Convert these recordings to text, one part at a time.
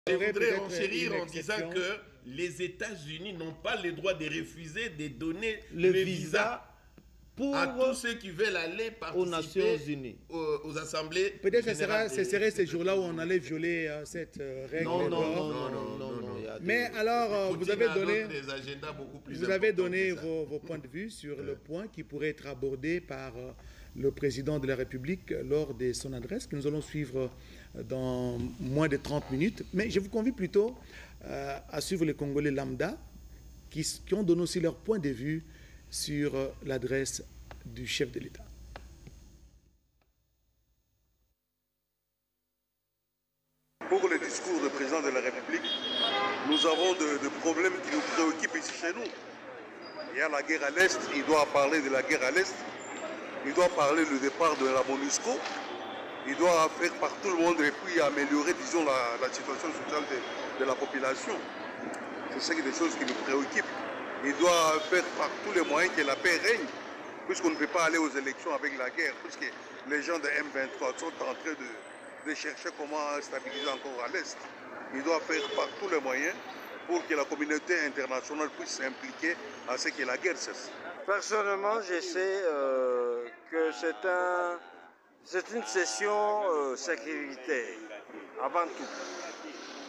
Je voudrais enchérir en disant que les États-Unis n'ont pas le droit de refuser de donner le visa à tous ceux qui veulent aller participer aux Nations Unies, aux assemblées. Peut-être que ce serait ces jours-là où on allait violer cette règle. Non. Mais alors, vous avez donné vos points de vue sur le point qui pourrait être abordé par le président de la République lors de son adresse, que nous allons suivre dans moins de 30 minutes. Mais je vous convie plutôt à suivre les Congolais lambda qui ont donné aussi leur point de vue sur l'adresse du chef de l'État. Pour le discours du président de la République, nous avons des problèmes qui nous préoccupent ici chez nous. Il y a la guerre à l'Est, il doit parler de la guerre à l'Est, il doit parler du départ de la MONUSCO, il doit faire par tout le monde et puis améliorer, disons, la situation sociale de la population. C'est des choses qui nous préoccupent. Il doit faire par tous les moyens que la paix règne, puisqu'on ne peut pas aller aux élections avec la guerre, puisque les gens de M23 sont en train de chercher comment stabiliser encore à l'Est. Il doit faire par tous les moyens pour que la communauté internationale puisse s'impliquer à ce que la guerre cesse. Personnellement, je sais que c'est une session sécuritaire, avant tout.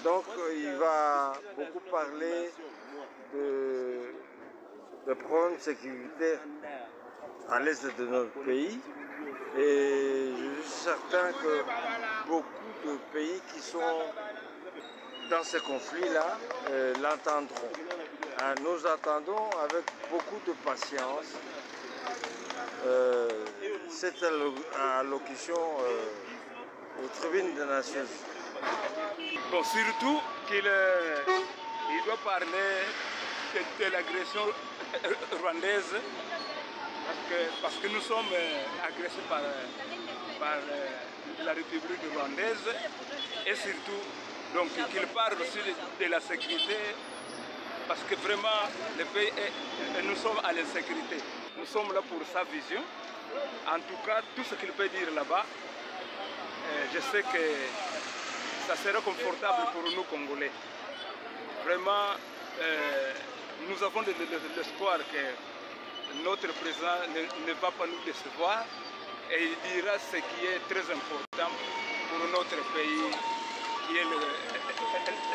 Donc, il va beaucoup parler de problèmes sécuritaires à l'est de notre pays. Et je suis certain que beaucoup de pays qui sont dans ces conflits-là l'entendront. Nous attendons avec beaucoup de patience cette allocution aux tribunes des Nations Unies. Bon, surtout qu'il doit parler de l'agression rwandaise, parce que nous sommes agressés par la République rwandaise, et surtout donc qu'il parle aussi de la sécurité, parce que vraiment le pays nous sommes à l'insécurité. Nous sommes là pour sa vision. En tout cas, tout ce qu'il peut dire là-bas, je sais que ça sera confortable pour nous Congolais. Vraiment, nous avons de l'espoir que notre président ne va pas nous décevoir et il dira ce qui est très important pour notre pays, qui est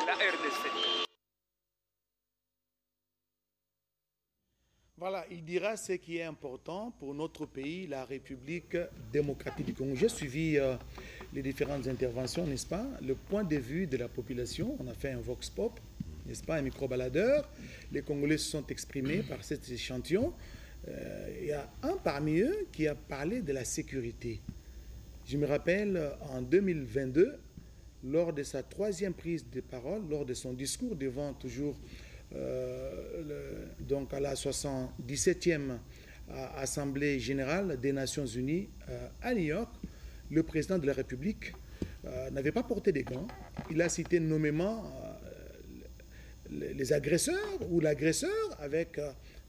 la RDC. Voilà, il dira ce qui est important pour notre pays, la République démocratique du Congo. J'ai suivi les différentes interventions, n'est-ce pas? Le point de vue de la population, on a fait un vox pop, n'est-ce pas, un micro-baladeur. Les Congolais se sont exprimés par cet échantillon. Il y a un parmi eux qui a parlé de la sécurité. Je me rappelle, en 2022, lors de sa 3e prise de parole, lors de son discours devant toujours donc à la 77e Assemblée générale des Nations Unies à New York, le président de la République n'avait pas porté des gants. Il a cité nommément les agresseurs ou l'agresseur avec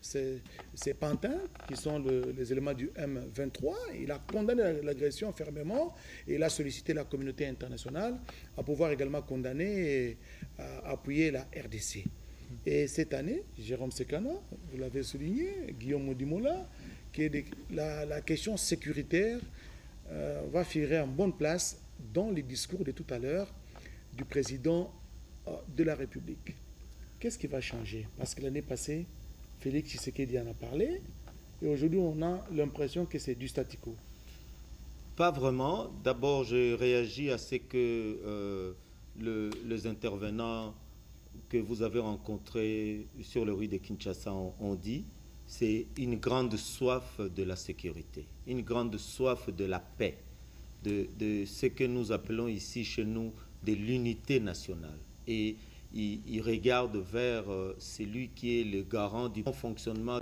ces pantins qui sont les éléments du M23. Il a condamné l'agression fermement et il a sollicité la communauté internationale à pouvoir également condamner et appuyer la RDC. Et cette année, Jérôme Sekana, vous l'avez souligné, Guillaume Modimola, la question sécuritaire va figurer en bonne place dans les discours de tout à l'heure du président de la République. Qu'est-ce qui va changer? Parce que l'année passée, Félix Tshisekedi en a parlé, et aujourd'hui on a l'impression que c'est du statu quo. Pas vraiment. D'abord, je réagis à ce que les intervenants que vous avez rencontrés sur le rue de Kinshasa ont dit. C'est une grande soif de la sécurité, une grande soif de la paix, de ce que nous appelons ici chez nous de l'unité nationale. Et il regarde vers celui qui est le garant du bon fonctionnement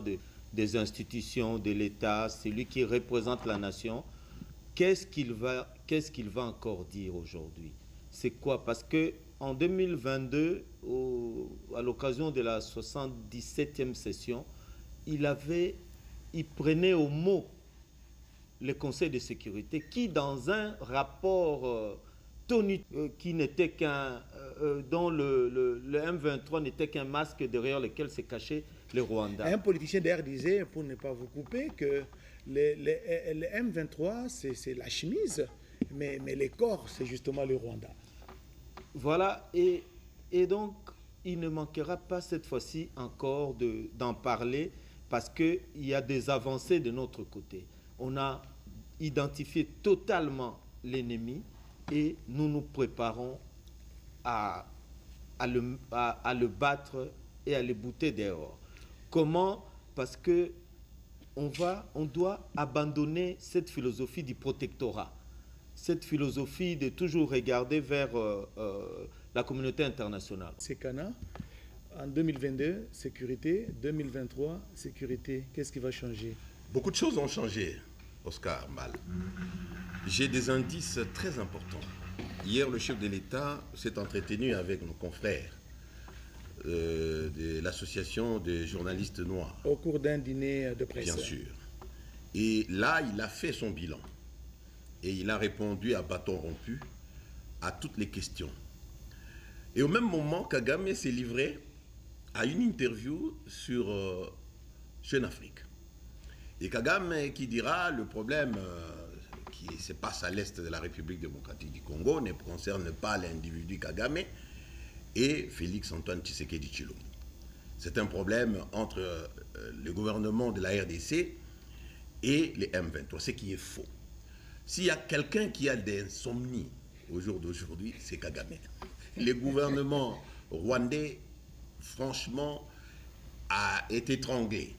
des institutions de l'État, celui qui représente la nation. Qu'est-ce qu'il va encore dire aujourd'hui? C'est quoi? Parce que en 2022, à l'occasion de la 77e session, il prenait au mot le Conseil de sécurité qui, dans un rapport qui n'était qu'un, dont le M23 n'était qu'un masque derrière lequel se cachait le Rwanda. Un politicien d'ailleurs disait, pour ne pas vous couper, que le M23 c'est la chemise, mais les corps c'est justement le Rwanda. Voilà, et donc il ne manquera pas cette fois-ci encore d'en parler, parce qu'il y a des avancées de notre côté. On a identifié totalement l'ennemi et nous nous préparons à le battre et à le bouter dehors. Comment? Parce que on doit abandonner cette philosophie du protectorat, cette philosophie de toujours regarder vers la communauté internationale. C'est Cana. En 2022, sécurité. 2023, sécurité. Qu'est-ce qui va changer? Beaucoup de choses ont changé, Oscar Mal. J'ai des indices très importants. Hier, le chef de l'État s'est entretenu avec nos confrères de l'association des journalistes noirs. Au cours d'un dîner de presse. Bien sûr. Et là, il a fait son bilan. Et il a répondu à bâton rompu à toutes les questions. Et au même moment, Kagame s'est livré à une interview sur Jeune Afrique. Et Kagame qui dira le problème qui se passe à l'est de la République démocratique du Congo ne concerne pas l'individu Kagame et Félix-Antoine Tshisekedi Tshilombo. C'est un problème entre le gouvernement de la RDC et les M23, ce qui est faux. S'il y a quelqu'un qui a des insomnies au jour d'aujourd'hui, c'est Kagame. Le gouvernement rwandais, franchement, a été étranglé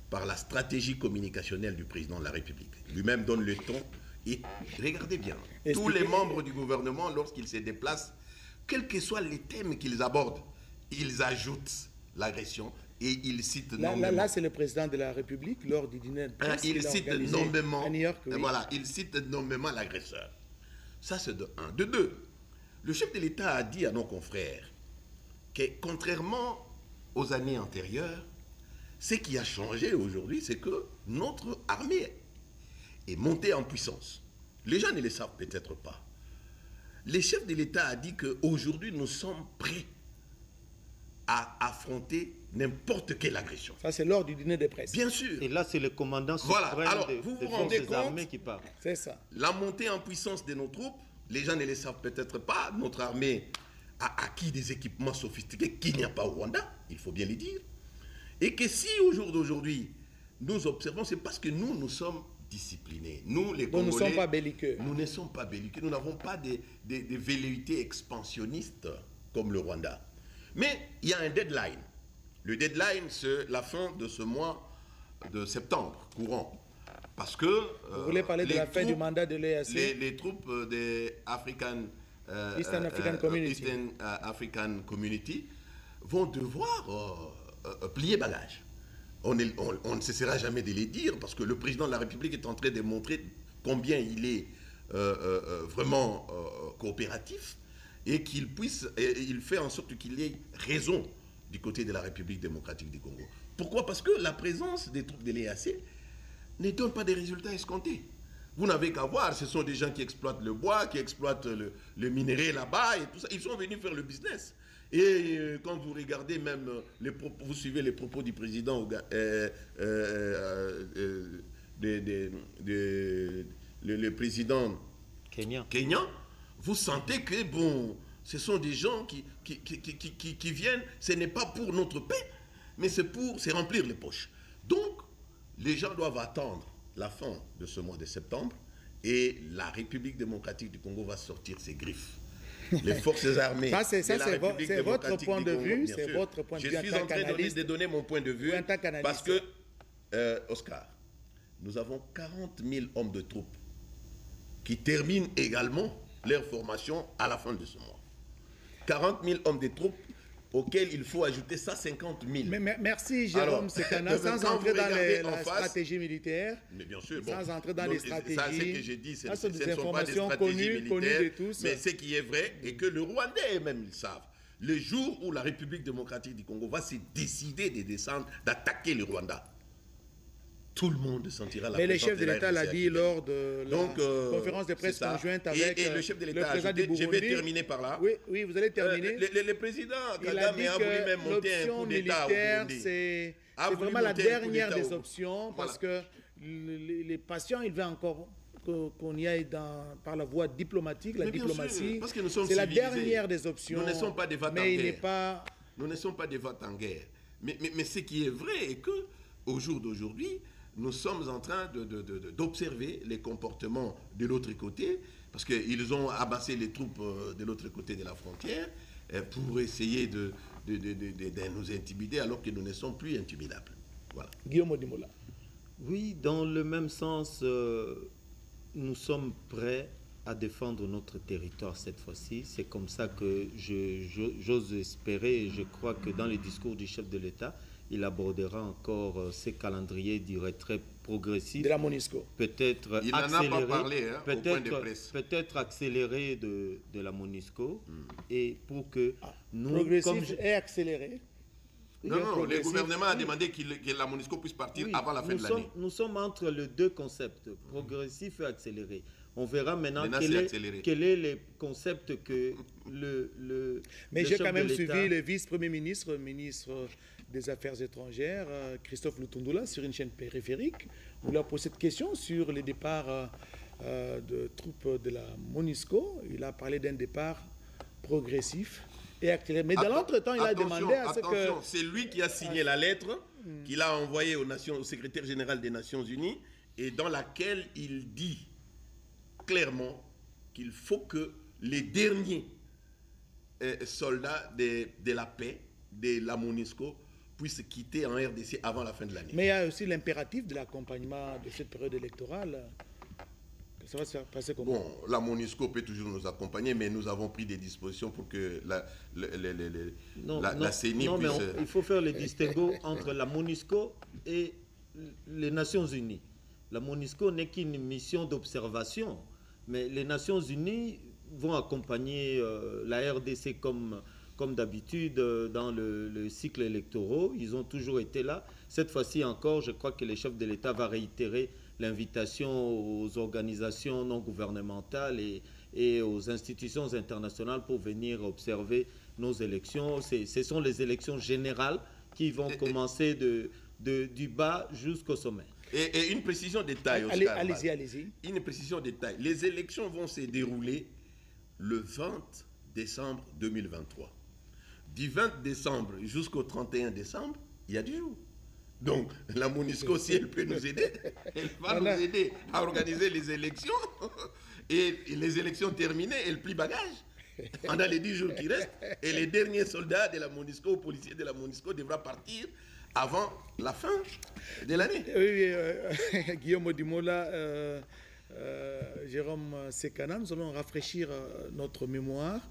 par la stratégie communicationnelle du président de la République. Lui-même donne le ton. Et regardez bien, tous les membres du gouvernement, lorsqu'ils se déplacent, quels que soient les thèmes qu'ils abordent, ils ajoutent l'agression et ils citent nommément. Là, c'est le président de la République, lors du dîner de presse. Il cite nommément, à New York, oui. Voilà, il cite nommément l'agresseur. Ça, c'est de un. De deux, le chef de l'État a dit à nos confrères que, contrairement aux années antérieures, ce qui a changé aujourd'hui, c'est que notre armée est montée en puissance. Les gens ne le savent peut-être pas. Le chef de l'État a dit qu'aujourd'hui, nous sommes prêts à affronter n'importe quelle agression. Ça, c'est lors du dîner de presse. Bien sûr. Et là, c'est le commandant suprême des forces armées qui parle. C'est ça. La montée en puissance de nos troupes, les gens ne le savent peut-être pas. Notre armée a acquis des équipements sophistiqués qu'il n'y a pas au Rwanda, il faut bien le dire. Et que si au jour d'aujourd'hui, nous observons, c'est parce que nous sommes disciplinés. Nous, les Congolais, nous ne sommes pas belliqueux. Nous ne sommes pas belliqueux. Nous n'avons pas des velléités expansionnistes comme le Rwanda. Mais il y a un deadline. Le deadline, c'est la fin de ce mois de septembre courant. Parce que... Vous voulez parler de la fin du mandat de l'EAC? Les troupes des Eastern African Community. Eastern African Community vont devoir plier bagage. On ne cessera jamais de les dire parce que le président de la République est en train de montrer combien il est vraiment coopératif et qu'il puisse, il fait en sorte qu'il ait raison du côté de la République démocratique du Congo. Pourquoi? Parce que la présence des troupes de l'EAC ne donne pas des résultats escomptés. Vous n'avez qu'à voir, ce sont des gens qui exploitent le bois, qui exploitent le minerai là-bas et tout ça. Ils sont venus faire le business. Et quand vous regardez même, vous suivez les propos du président le président Kenyan, vous sentez que, bon, ce sont des gens qui viennent, ce n'est pas pour notre paix, mais c'est pour se remplir les poches. Donc, les gens doivent attendre la fin de ce mois de septembre et la République démocratique du Congo va sortir ses griffes. Les forces armées. C'est votre point de vue. C'est votre point de vue. Je suis en train de donner mon point de vue parce que, Oscar, nous avons 40 000 hommes de troupes qui terminent également leur formation à la fin de ce mois. 40 000 hommes de troupes auxquels il faut ajouter 150 000. Merci Jérôme Sekana, sans entrer dans la stratégie militaire. Mais bien sûr, sans entrer dans les stratégies. Ça, c'est que j'ai dit, ce ne sont pas des informations stratégies militaires, de tous. mais ce qui est vrai, et que le Rwandais même ils savent. Le jour où la République démocratique du Congo va se décider de descendre, d'attaquer le Rwanda, tout le monde sentira la présence. Mais le chef de l'État l'a dit lors de la conférence de presse conjointe avec le chef de l'État. Je vais terminer par là. Oui, vous allez terminer. Le président Kagame a voulu même monter un coup d'État au Burundi. C'est vraiment la dernière des options parce que les patients, il veut encore qu'on y aille par la voie diplomatique. La diplomatie, c'est la dernière des options. Nous ne sommes pas des vats en guerre. Nous ne sommes pas des vats en guerre. Mais ce qui est vrai est qu'au jour d'aujourd'hui, nous sommes en train d'observer les comportements de l'autre côté, parce qu'ils ont amassé les troupes de l'autre côté de la frontière pour essayer de nous intimider alors que nous ne sommes plus intimidables. Voilà. Guillaume Odimola. Oui, dans le même sens, nous sommes prêts à défendre notre territoire cette fois-ci. C'est comme ça que j'ose espérer et je crois que dans les discours du chef de l'État, il abordera encore ces calendriers du retrait progressif. De la MONUSCO. Peut-être il n'en a pas parlé au point de presse. Peut-être accéléré de la MONUSCO. Et pour que nous... Progressif et accéléré. Non, le gouvernement a demandé que la MONUSCO puisse partir avant la fin de l'année. Nous sommes entre les deux concepts, progressif et accéléré. On verra maintenant quel est le concept que le Mais j'ai quand même suivi le vice-premier ministre, ministre des Affaires étrangères, Christophe Lutundula, sur une chaîne périphérique. On lui a posé cette question sur les départs de troupes de la MONUSCO. Il a parlé d'un départ progressif et accéléré. Mais dans l'entretemps, il a demandé à ce que... C'est lui qui a signé la lettre qu'il a envoyée au secrétaire général des Nations Unies et dans laquelle il dit clairement qu'il faut que les derniers soldats de la paix de la MONUSCO puissent quitter en RDC avant la fin de l'année. Mais il y a aussi l'impératif de l'accompagnement de cette période électorale. Ça va se passer comment? Bon, la MONUSCO peut toujours nous accompagner, mais nous avons pris des dispositions pour que la CENI puisse... Non, mais il faut faire le distinguo entre la MONUSCO et les Nations Unies. La MONUSCO n'est qu'une mission d'observation, mais les Nations Unies vont accompagner la RDC comme d'habitude dans le cycle électoral. Ils ont toujours été là. Cette fois-ci encore, je crois que le chef de l'État va réitérer l'invitation aux organisations non gouvernementales et aux institutions internationales pour venir observer nos élections. Ce sont les élections générales qui vont commencer du bas jusqu'au sommet. Et une précision de taille, Oscar. Allez-y. Une précision de taille. Les élections vont se dérouler le 20 décembre 2023. Du 20 décembre jusqu'au 31 décembre, il y a 10 jours. Donc, la MONUSCO, si elle peut nous aider, elle va nous aider à organiser les élections. Et les élections terminées, elle plie bagage pendant les 10 jours qui restent. Et les derniers soldats de la MONUSCO, policiers de la MONUSCO, devra partir avant la fin de l'année. Oui, Guillaume Odimola, Jérôme Sekana, nous allons rafraîchir notre mémoire.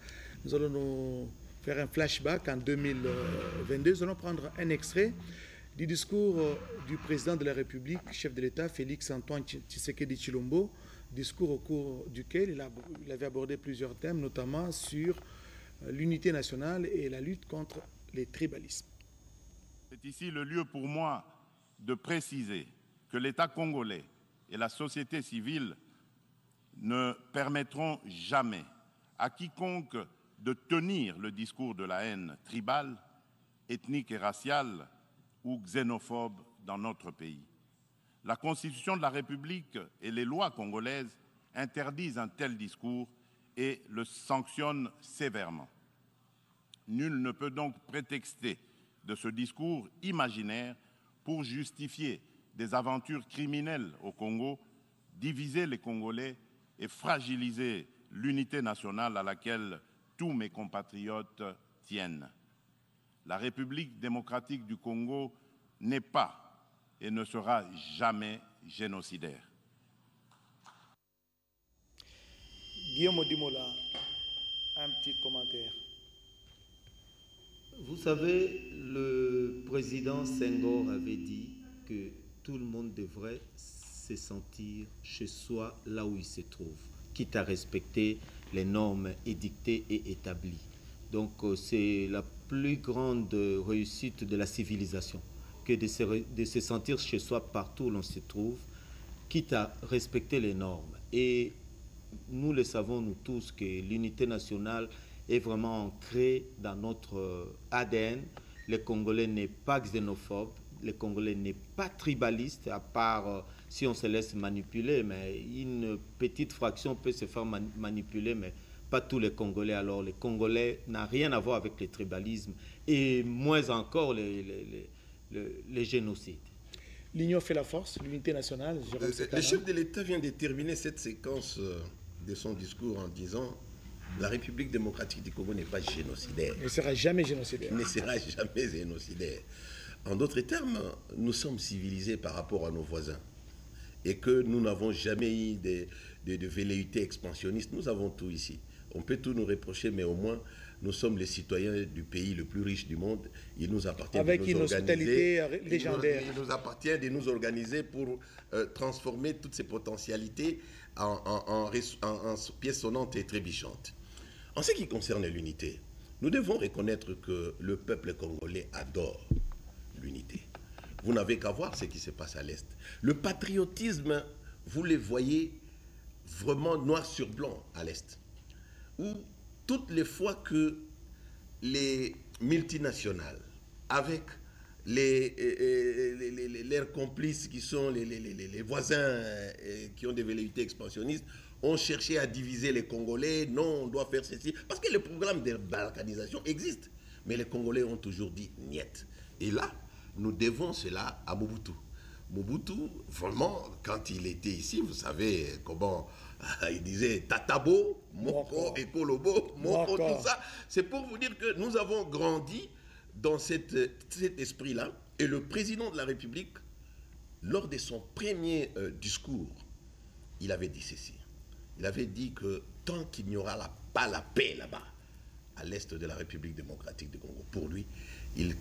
Nous allons nous faire un flashback en 2022. Nous allons prendre un extrait du discours du président de la République, chef de l'État, Félix-Antoine Tshisekedi Tshilombo, discours au cours duquel il avait abordé plusieurs thèmes, notamment sur l'unité nationale et la lutte contre les tribalismes. C'est ici le lieu pour moi de préciser que l'État congolais et la société civile ne permettront jamais à quiconque de tenir le discours de la haine tribale, ethnique et raciale ou xénophobe dans notre pays. La Constitution de la République et les lois congolaises interdisent un tel discours et le sanctionnent sévèrement. Nul ne peut donc prétexter de ce discours imaginaire pour justifier des aventures criminelles au Congo, diviser les Congolais et fragiliser l'unité nationale à laquelle tous mes compatriotes tiennent. La République démocratique du Congo n'est pas et ne sera jamais génocidaire. Guillaume Odimola, un petit commentaire. Vous savez, le président Senghor avait dit que tout le monde devrait se sentir chez soi là où il se trouve, quitte à respecter les normes édictées et établies. Donc c'est la plus grande réussite de la civilisation. que de se sentir chez soi partout où l'on se trouve, quitte à respecter les normes. Et nous le savons, nous tous, que l'unité nationale est vraiment ancrée dans notre ADN. Le Congolais n'est pas xénophobe, le Congolais n'est pas tribaliste, à part si on se laisse manipuler, mais une petite fraction peut se faire manipuler, mais pas tous les Congolais. Alors, les Congolais n'ont rien à voir avec le tribalisme, et moins encore les génocides. L'union fait la force, l'unité nationale. Le chef de l'État vient de terminer cette séquence de son discours en disant « La République démocratique du Congo n'est pas génocidaire. » Ne sera jamais génocidaire. Ne sera jamais génocidaire. En d'autres termes, nous sommes civilisés par rapport à nos voisins. Et que nous n'avons jamais eu de velléité expansionniste. Nous avons tout ici. On peut tout nous reprocher, mais au moins, nous sommes les citoyens du pays le plus riche du monde. Il nous appartient avec de nous organiser. Avec une légendaire. Il nous appartient de nous organiser pour transformer toutes ces potentialités en pièces sonnantes et trébuchantes. En ce qui concerne l'unité, nous devons reconnaître que le peuple congolais adore l'unité. Vous n'avez qu'à voir ce qui se passe à l'Est. Le patriotisme, vous le voyez vraiment noir sur blanc à l'Est. Où toutes les fois que les multinationales, avec leurs complices qui sont les voisins qui ont des velléités expansionnistes, ont cherché à diviser les Congolais, non, on doit faire ceci, parce que le programme de balkanisation existe. Mais les Congolais ont toujours dit « niet ». Et là, nous devons cela à Mobutu. Mobutu, vraiment, quand il était ici, vous savez comment il disait Tatabo, Moko, Ekolobo, Moko, tout ça. C'est pour vous dire que nous avons grandi dans cet esprit-là. Et le président de la République, lors de son premier discours, il avait dit ceci. Il avait dit que tant qu'il n'y aura pas la paix là-bas, à l'est de la République démocratique du Congo, pour lui, il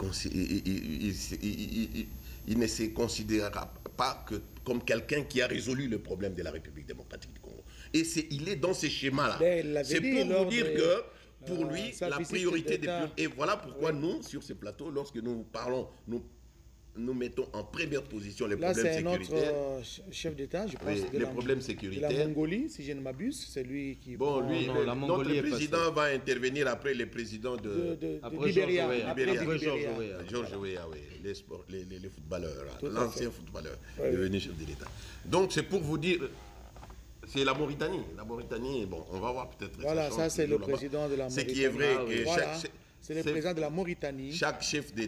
ne se considérera pas comme quelqu'un qui a résolu le problème de la République démocratique du Congo. Et il est dans ce schéma-là. C'est pour vous dire que, pour lui, la priorité des priorités... Et voilà pourquoi nous, sur ce plateau, lorsque nous parlons, nous mettons en première position les problèmes sécuritaires. Là, c'est notre chef d'État, je pense, oui, les problèmes sécuritaires. De la Mongolie, si je ne m'abuse, c'est lui qui... Bon, lui, notre président va intervenir après les présidents de Libéria. Georges Weah, oui, les footballeurs, l'ancien footballeur, devenu chef de l'État. Donc, c'est pour vous dire... C'est la Mauritanie. La Mauritanie, bon, on va voir peut-être... Voilà, ça c'est le président de la Mauritanie. Ce qui est vrai que c'est le président de la Mauritanie. Chaque chef de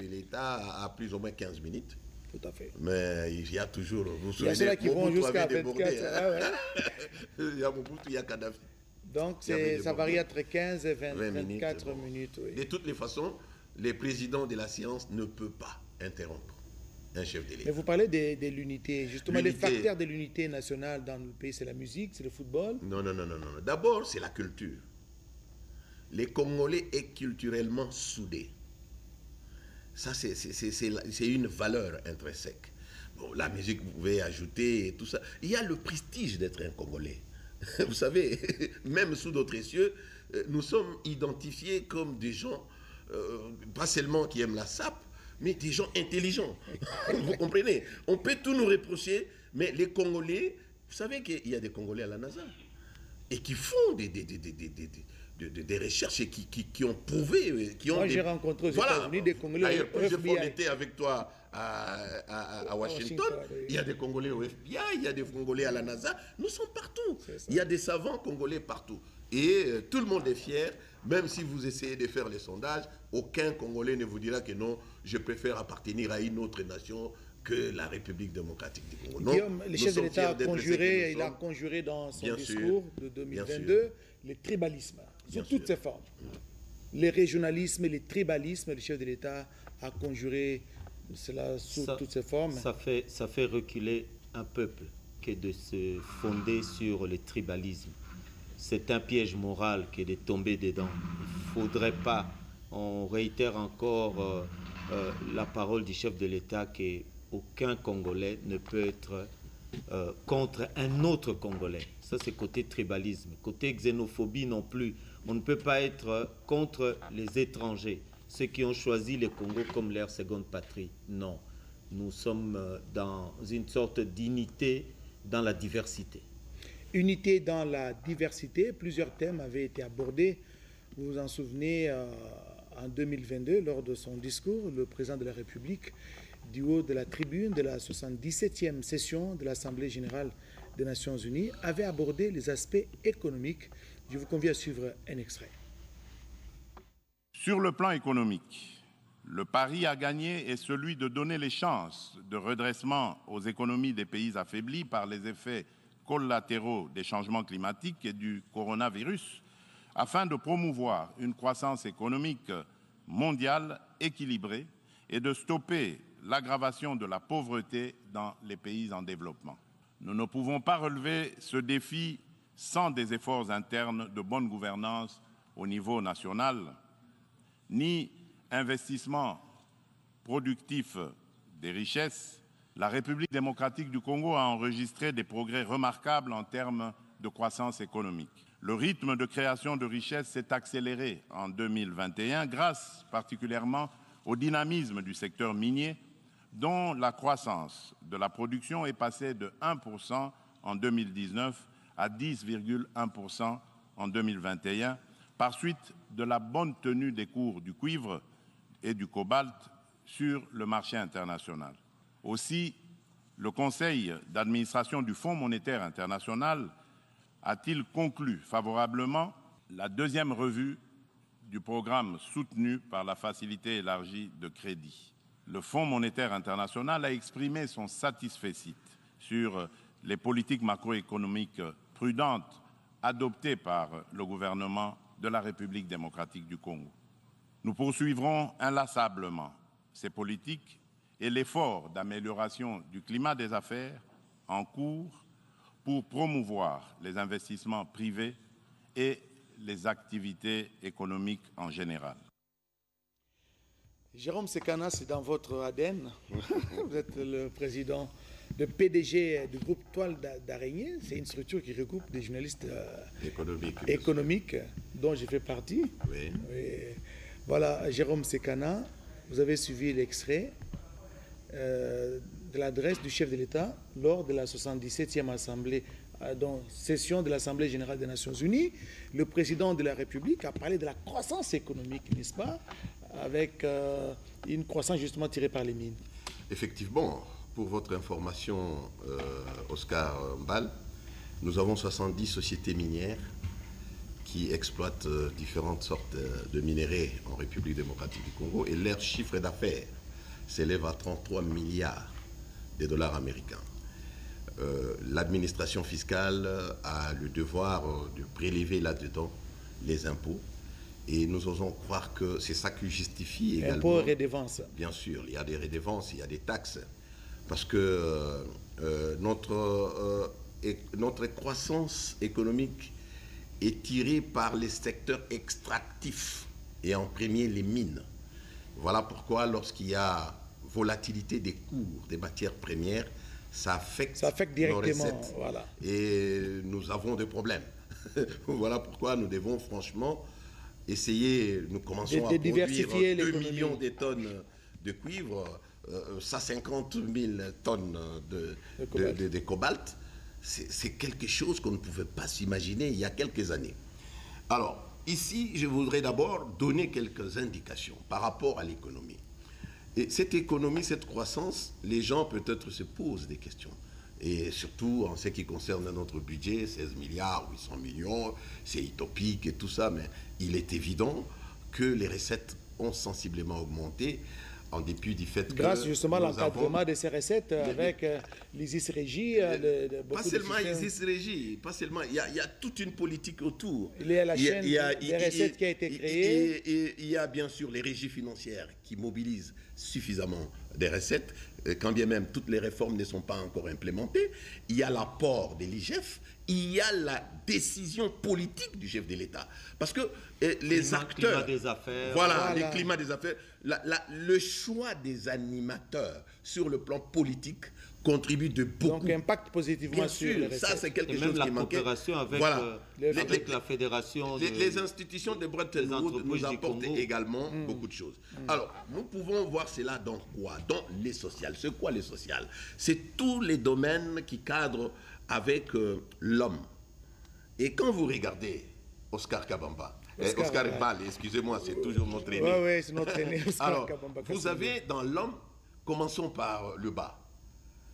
l'État a plus ou moins 15 minutes. Tout à fait. Mais il y a toujours... Il y a ceux-là qui vont jusqu'à 24. Il y a Mobutu, il y a Kadhafi. Donc ça varie entre 15 et 24 minutes. Oui. De toutes les façons, le président de la séance ne peut pas interrompre un chef de l'État. Mais vous parlez de l'unité. Justement, les facteurs de l'unité nationale dans le pays, c'est la musique, c'est le football? Non. D'abord, c'est la culture. Les Congolais est culturellement soudés. Ça, c'est une valeur intrinsèque. Bon, la musique, vous pouvez ajouter et tout ça. Il y a le prestige d'être un Congolais. Vous savez, même sous d'autres cieux, nous sommes identifiés comme des gens, pas seulement qui aiment la sape, mais des gens intelligents. Vous comprenez? On peut tout nous reprocher, mais les Congolais, vous savez qu'il y a des Congolais à la NASA et qui font des recherches et qui ont prouvé... Moi, j'ai rencontré aux États-Unis des Congolais d'ailleurs, au FBI. D'ailleurs, on était avec toi à Washington. Il y a des Congolais au FBI, il y a des Congolais à la NASA. Nous sommes partout. Il y a des savants Congolais partout. Et tout le monde est fier, même si vous essayez de faire les sondages, aucun Congolais ne vous dira que non, je préfère appartenir à une autre nation que la République démocratique du Congo. Non, Guillaume, le chef de l'État a conjuré dans son discours de 2022 le tribalisme, sous toutes ses formes. Les régionalismes et les tribalismes, le chef de l'État a conjuré cela sous toutes ses formes. Ça fait reculer un peuple que de se fonder sur le tribalisme. C'est un piège moral que de tomber dedans. Il ne faudrait pas, on réitère encore la parole du chef de l'État qu'aucun Congolais ne peut être contre un autre Congolais. Ça, c'est côté tribalisme. Côté xénophobie non plus. On ne peut pas être contre les étrangers. ceux qui ont choisi le Congo comme leur seconde patrie. Non, nous sommes dans une sorte d'unité dans la diversité. Unité dans la diversité, plusieurs thèmes avaient été abordés. Vous vous en souvenez, en 2022, lors de son discours, le président de la République, du haut de la tribune de la 77e session de l'Assemblée générale des Nations Unies, avait abordé les aspects économiques. Je vous convie à suivre un extrait. Sur le plan économique, le pari à gagner est celui de donner les chances de redressement aux économies des pays affaiblis par les effets collatéraux des changements climatiques et du coronavirus, afin de promouvoir une croissance économique mondiale équilibrée et de stopper l'aggravation de la pauvreté dans les pays en développement. Nous ne pouvons pas relever ce défi sans des efforts internes de bonne gouvernance au niveau national, ni investissement productif des richesses. La République démocratique du Congo a enregistré des progrès remarquables en termes de croissance économique. Le rythme de création de richesses s'est accéléré en 2021 grâce particulièrement au dynamisme du secteur minier, dont la croissance de la production est passée de 1% en 2019 à 10,1% en 2021, par suite de la bonne tenue des cours du cuivre et du cobalt sur le marché international. Aussi, le Conseil d'administration du Fonds monétaire international a-t-il conclu favorablement la deuxième revue du programme soutenu par la Facilité élargie de crédit. Le Fonds monétaire international a exprimé son satisfecit sur les politiques macroéconomiques prudentes adoptées par le gouvernement de la République démocratique du Congo. Nous poursuivrons inlassablement ces politiques et l'effort d'amélioration du climat des affaires en cours pour promouvoir les investissements privés et les activités économiques en général. Jérôme Sekana, c'est dans votre ADN. Vous êtes le président, le PDG du groupe Toile d'Araignée. C'est une structure qui regroupe des journalistes économiques dont j'ai fait partie. Oui. Et voilà, Jérôme Sekana, vous avez suivi l'extrait de l'adresse du chef de l'État lors de la 77e assemblée, session de l'Assemblée générale des Nations Unies. Le président de la République a parlé de la croissance économique, n'est-ce pas, avec une croissance justement tirée par les mines. Effectivement, pour votre information, Oscar Mbal, nous avons 70 sociétés minières qui exploitent différentes sortes de minéraux en République démocratique du Congo et leur chiffre d'affaires s'élève à 33 milliards de dollars américains. L'administration fiscale a le devoir de prélever là-dedans les impôts et nous osons croire que c'est ça qui justifie également... Impôts et redevances. Bien sûr, il y a des redevances, il y a des taxes, parce que notre croissance économique est tirée par les secteurs extractifs et en premier les mines. Voilà pourquoi lorsqu'il y a volatilité des cours des matières premières, ça affecte directement nos recettes. Voilà. Et nous avons des problèmes. Voilà pourquoi nous devons franchement essayer, nous commençons à produire 2 millions de tonnes de cuivre, 150 000 tonnes de cobalt. C'est quelque chose qu'on ne pouvait pas s'imaginer il y a quelques années. Alors, ici, je voudrais d'abord donner quelques indications par rapport à l'économie. Et cette économie, cette croissance, les gens peut-être se posent des questions. Et surtout en ce qui concerne notre budget, 16 milliards, 800 millions, c'est utopique et tout ça, mais il est évident que les recettes ont sensiblement augmenté en dépit du fait que... Grâce justement à l'encadrement de ces recettes avec l'ISIS Régie. Pas seulement l'ISIS Régie, pas seulement. Il y a toute une politique autour. Il y a la chaîne des recettes qui a été créée. Et il y a bien sûr les régies financières qui mobilisent suffisamment des recettes, quand bien même toutes les réformes ne sont pas encore implémentées. Il y a l'apport de l'IGF, il y a la décision politique du chef de l'État. Parce que les acteurs... Climat des affaires. Voilà, les climats des affaires. Le choix des animateurs sur le plan politique contribue de beaucoup. Donc, impact positivement sur les recettes. Ça, c'est quelque chose qui manquait. La coopération avec, avec la fédération. Les institutions de Bretton Woods nous apportent également beaucoup de choses. Alors, nous pouvons voir cela dans quoi? Dans les sociales. C'est quoi les sociales? C'est tous les domaines qui cadrent avec l'homme. Et quand vous regardez Oscar Kabamba, Oscar Mbale, excusez-moi, c'est toujours notre aîné. Oui, c'est notre aîné, Oscar Alors, Kabamba. vous avez dans l'homme, commençons par le bas,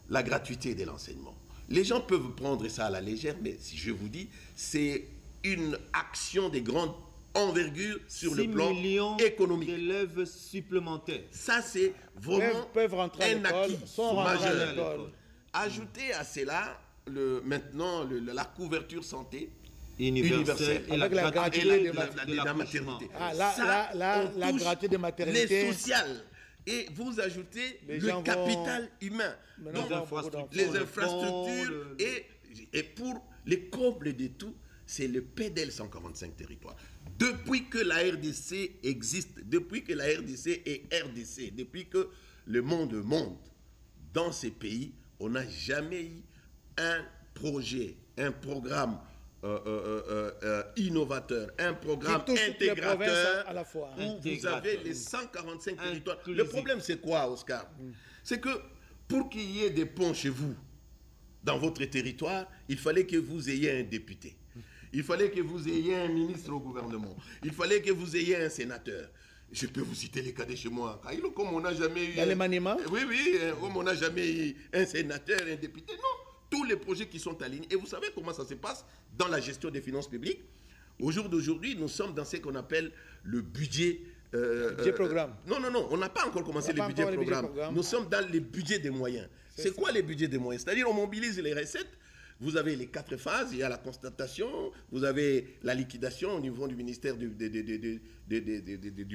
la gratuité de l'enseignement. Les gens peuvent prendre ça à la légère, mais si je vous dis, c'est une action de grande envergure sur le plan économique. 6 millions d'élèves supplémentaires. Ça, c'est vraiment un acquis majeur. Ajoutez à cela maintenant la couverture santé universelle et la gratuité de la maternité. La gratuité de maternité. Les sociales. Et vous ajoutez le capital humain. Donc, les infrastructures. Et pour les combles de tout, c'est le PDL 145 territoires. Depuis que la RDC existe, depuis que la RDC est RDC, depuis que le monde monte dans ces pays, on n'a jamais eu un projet, un programme innovateur, un programme intégrateur à la fois, où vous avez les 145 territoires. Le problème, c'est quoi, Oscar? C'est que pour qu'il y ait des ponts chez vous, dans votre territoire, il fallait que vous ayez un député. Il fallait que vous ayez un ministre au gouvernement. Il fallait que vous ayez un sénateur. Je peux vous citer les cas de chez moi. Comme on n'a jamais eu... Dans les maniements? Oui, comme on n'a jamais eu un sénateur, un député. Non, tous les projets qui sont alignés. Et vous savez comment ça se passe dans la gestion des finances publiques? Au jour d'aujourd'hui, nous sommes dans ce qu'on appelle le budget... budget programme. Non, on n'a pas encore commencé le budget programme. Nous sommes dans les budgets des moyens. C'est quoi les budgets des moyens? C'est-à-dire on mobilise les recettes. Vous avez les 4 phases, il y a la constatation, vous avez la liquidation au niveau du ministère du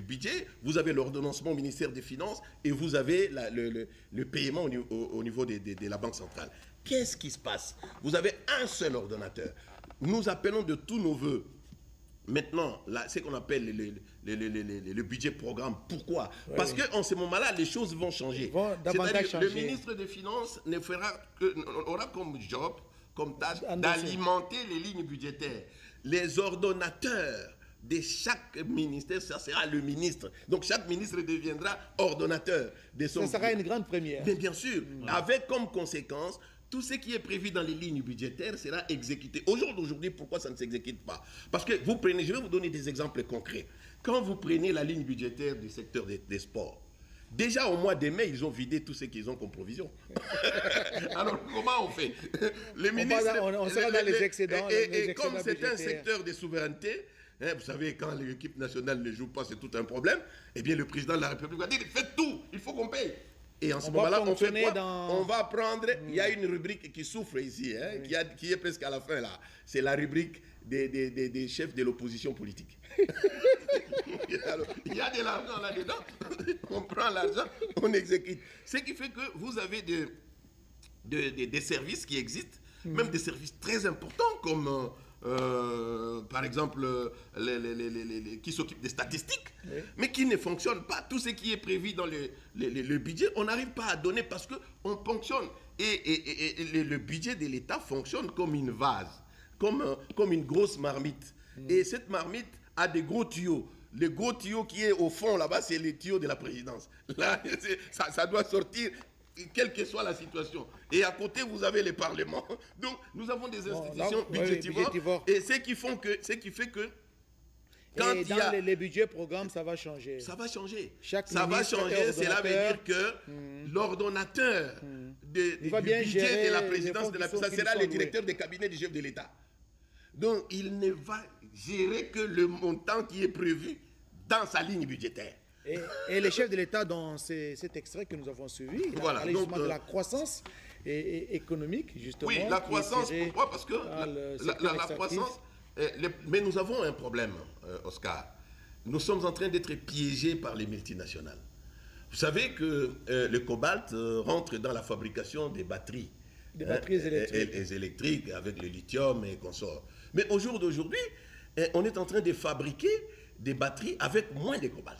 budget, vous avez l'ordonnancement au ministère des Finances et vous avez le paiement au niveau de la Banque centrale. Qu'est-ce qui se passe? Vous avez un seul ordonnateur. Nous appelons de tous nos voeux maintenant ce qu'on appelle le budget programme. Pourquoi? Parce qu'en ce moment-là, les choses vont changer. C'est-à-dire le ministre des Finances aura comme job, comme tâche, d'alimenter les lignes budgétaires. Les ordonnateurs de chaque ministère, ça sera le ministre. Donc chaque ministre deviendra ordonnateur de son... Ça sera une grande première. Mais bien sûr, avec comme conséquence, tout ce qui est prévu dans les lignes budgétaires sera exécuté. Aujourd'hui, pourquoi ça ne s'exécute pas? Parce que vous prenez, je vais vous donner des exemples concrets. Quand vous prenez la ligne budgétaire du secteur des sports, déjà au mois de mai, ils ont vidé tout ce qu'ils ont comme provision. Alors comment on fait? On sera dans les excédents. Et comme c'est un secteur de souveraineté, vous savez, quand l'équipe nationale ne joue pas, c'est tout un problème, eh bien le président de la République va dire, faites tout, il faut qu'on paye. Et en ce moment-là, on fait quoi? On va prendre, il y a une rubrique qui souffre ici, qui est presque à la fin là. C'est la rubrique des chefs de l'opposition politique. Alors, il y a de l'argent là-dedans, on prend l'argent, on exécute. Ce qui fait que vous avez des services qui existent, même des services très importants comme... par exemple, qui s'occupent des statistiques, mais qui ne fonctionnent pas. Tout ce qui est prévu dans le budget, on n'arrive pas à donner parce qu'on ponctionne. Et le budget de l'État fonctionne comme une vase, comme une grosse marmite. Et cette marmite a des gros tuyaux. Le gros tuyau qui est au fond là-bas, c'est le tuyau de la présidence. Là, ça doit sortir, quelle que soit la situation. Et à côté, vous avez les parlements. Donc, nous avons des institutions budgétivores. Et ce qui fait que quand et dans les budgets programmes, ça va changer. Ça va changer. Ça va changer. Cela veut dire que l'ordonnateur du budget de la présidence, ça sera le directeur des cabinets du chef de l'État. Donc, il ne va gérer que le montant qui est prévu dans sa ligne budgétaire. Et les chefs de l'État, dans cet extrait que nous avons suivi, il a parlé justement de la croissance économique, justement. Oui, la croissance, pourquoi? Parce que la croissance... mais nous avons un problème, Oscar. Nous sommes en train d'être piégés par les multinationales. Vous savez que le cobalt rentre dans la fabrication des batteries. Des batteries électriques. Électriques avec le lithium et consorts. Mais au jour d'aujourd'hui, on est en train de fabriquer des batteries avec moins de cobalt.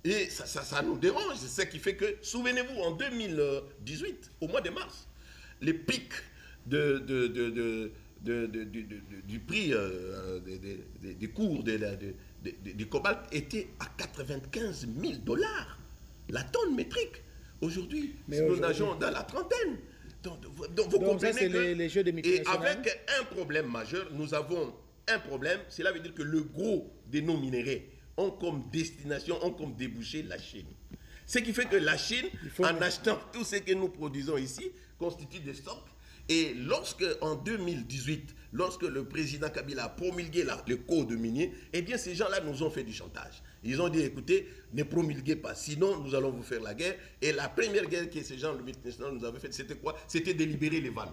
Et ça nous dérange. C'est ce qui fait que, souvenez-vous, en 2018, au mois de mars, les pics du prix des cours du cobalt étaient à 95 000 $ la tonne métrique. Aujourd'hui, nous nageons dans la trentaine. Donc vous comprenez ça, les jeux de et avec un problème majeur, nous avons un problème. Cela veut dire que le gros de nos minéraux ont comme destination, ont comme débouché la Chine. Ce qui fait que la Chine, en achetant tout ce que nous produisons ici, constitue des stocks. Et lorsque, en 2018, lorsque le président Kabila a promulgué le code minier, eh bien ces gens-là nous ont fait du chantage. Ils ont dit, écoutez, ne promulguez pas, sinon nous allons vous faire la guerre. Et la première guerre que ces gens, le multinational, nous avaient faite, c'était quoi? C'était de libérer les vannes.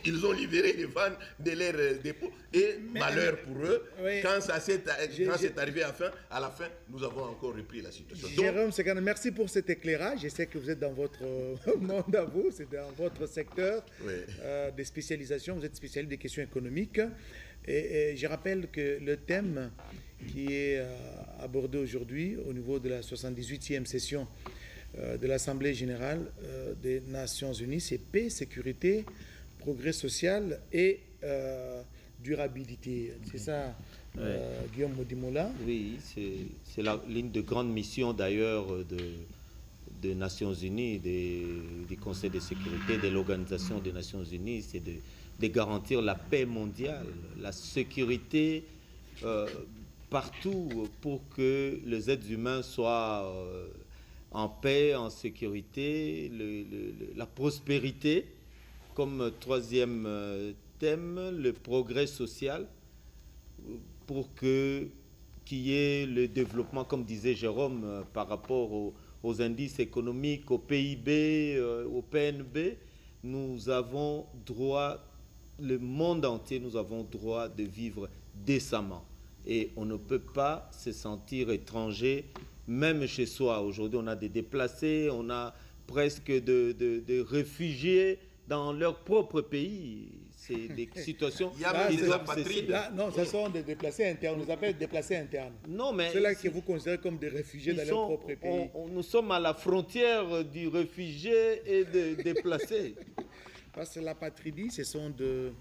Ils ont libéré les vannes de leurs dépôts. Et malheur pour eux, quand c'est arrivé à la fin, nous avons encore repris la situation. Jérôme Sekana, merci pour cet éclairage. Je sais que vous êtes dans votre monde à vous, c'est dans votre secteur de spécialisation. Vous êtes spécialiste des questions économiques. Et je rappelle que le thème qui est abordé aujourd'hui au niveau de la 78e session de l'Assemblée générale des Nations unies, c'est paix, sécurité, progrès social et durabilité. C'est ça, Guillaume Modimola? Oui, c'est l'une des grandes missions d'ailleurs des Nations Unies, du Conseil de sécurité, de l'Organisation des Nations Unies, c'est de garantir la paix mondiale, la sécurité partout pour que les êtres humains soient en paix, en sécurité, la prospérité. Comme troisième thème, le progrès social, pour qu'il y ait le développement, comme disait Jérôme, par rapport aux indices économiques, au PIB, au PNB. Nous avons droit, le monde entier, nous avons droit de vivre décemment. Et on ne peut pas se sentir étranger, même chez soi. Aujourd'hui, on a des déplacés, on a presque des réfugiés dans leur propre pays. C'est des situations... Il y a même des apatrides. Non, ce sont des déplacés internes. On les appelle déplacés internes. Non, mais... C'est là que vous considérez comme des réfugiés dans leur propre pays. Nous sommes à la frontière du réfugié et des déplacés. Parce que l'apatridie, ce sont des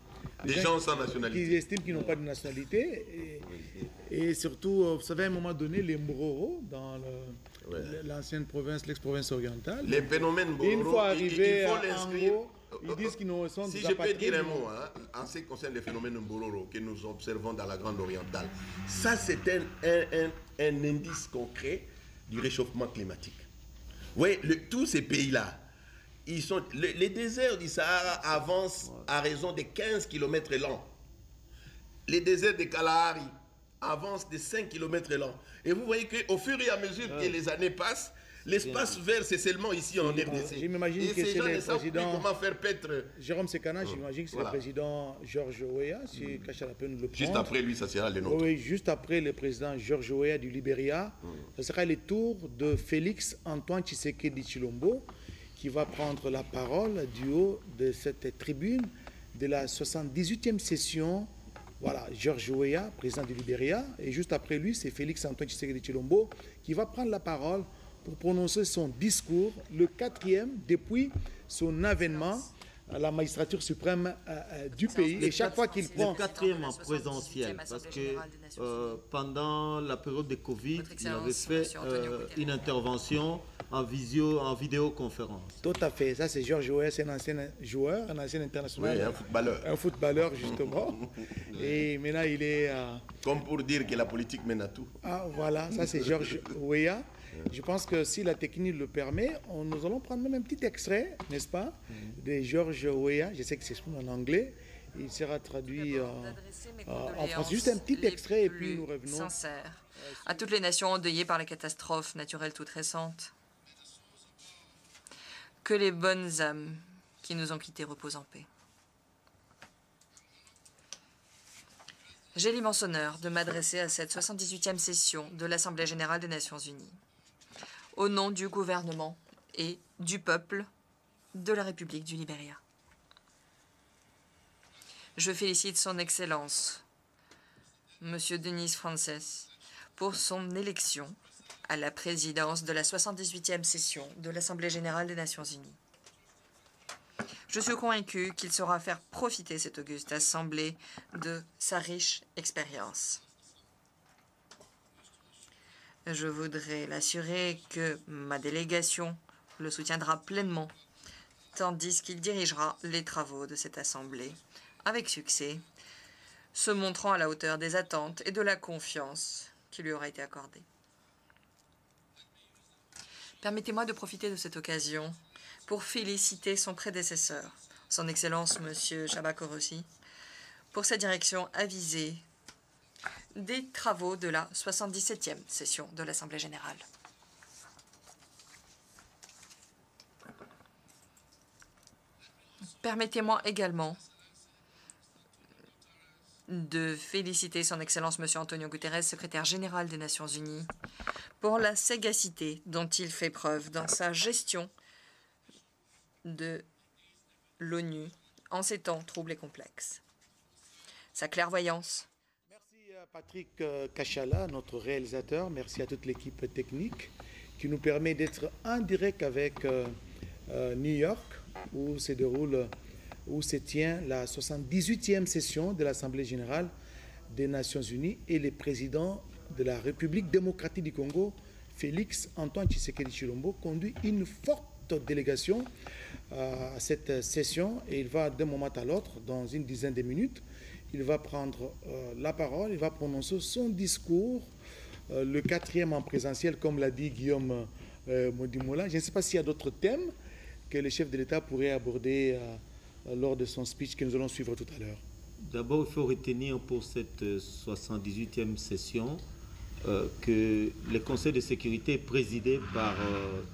gens sans nationalité. Qui estiment qu'ils n'ont pas de nationalité. Et surtout, vous savez, à un moment donné, les Mbororo, dans l'ancienne province, l'ex-province orientale. Les phénomènes Mbororo, une fois arrivés il faut l'inscrire. Ils disent qu'ils sont si je peux dire un mot, en ce qui concerne les phénomènes Mbororo que nous observons dans la Grande Orientale, ça c'est un indice concret du réchauffement climatique. Oui, tous ces pays-là, les déserts du Sahara avancent à raison de 15 km l'an. Les déserts de Kalahari avancent de 5 km l'an. Et vous voyez qu'au fur et à mesure que les années passent, l'espace vert, c'est seulement ici en RDC. Je m'imagine que c'est le président... Comment faire paître... Jérôme Sekana, j'imagine que c'est le président George Weah, si Kachala peut nous le prendre. Juste après lui, ça sera le nôtre. Oui, juste après le président George Weah du Libéria, ce sera le tour de Félix Antoine Tshisekedi Tshilombo, qui va prendre la parole du haut de cette tribune de la 78e session. Voilà, George Weah, président du Libéria, et juste après lui, c'est Félix Antoine Tshisekedi Tshilombo qui va prendre la parole pour prononcer son discours, le 4e depuis son avènement à la magistrature suprême du pays. Et chaque fois qu'il prend... Le 4e en présentiel, parce que pendant la période de Covid, il avait fait une intervention en vidéoconférence. Tout à fait. Ça, c'est George Weah, c'est un ancien joueur, un ancien international. Oui, un footballeur. Un footballeur, justement. Et maintenant, il est... Comme pour dire que la politique mène à tout. Ah, voilà. Ça, c'est George Weah. Je pense que si la technique le permet, nous allons prendre même un petit extrait, n'est-ce pas, de George Weah. Je sais que c'est en anglais. Il sera traduit en français. Juste un petit extrait et puis nous revenons. Sincère à toutes les nations endeuillées par les catastrophes naturelles toutes récentes. Que les bonnes âmes qui nous ont quittés reposent en paix. J'ai l'immense honneur de m'adresser à cette 78e session de l'Assemblée générale des Nations unies. Au nom du gouvernement et du peuple de la République du Libéria. Je félicite son Excellence, Monsieur Denis Frances, pour son élection à la présidence de la 78e session de l'Assemblée générale des Nations unies. Je suis convaincu qu'il saura faire profiter cette auguste assemblée de sa riche expérience. Je voudrais l'assurer que ma délégation le soutiendra pleinement, tandis qu'il dirigera les travaux de cette assemblée avec succès, se montrant à la hauteur des attentes et de la confiance qui lui aura été accordée. Permettez-moi de profiter de cette occasion pour féliciter son prédécesseur, son Excellence M. Csaba Kőrösi, pour sa direction avisée des travaux de la 77e session de l'Assemblée générale. Permettez-moi également de féliciter son Excellence M. Antonio Guterres, secrétaire général des Nations unies, pour la sagacité dont il fait preuve dans sa gestion de l'ONU en ces temps troubles et complexes. Sa clairvoyance. Merci à Patrick Kachala, notre réalisateur. Merci à toute l'équipe technique qui nous permet d'être en direct avec New York, où se tient la 78e session de l'Assemblée générale des Nations unies et le président de la République démocratique du Congo, Félix Antoine Tshisekedi Tshilombo, conduit une forte délégation à cette session et il va d'un moment à l'autre, dans une dizaine de minutes, il va prendre la parole, il va prononcer son discours, le 4e en présentiel, comme l'a dit Guillaume Modimola. Je ne sais pas s'il y a d'autres thèmes que le chef de l'État pourrait aborder lors de son speech que nous allons suivre tout à l'heure. D'abord, il faut retenir pour cette 78e session que le Conseil de sécurité est présidé par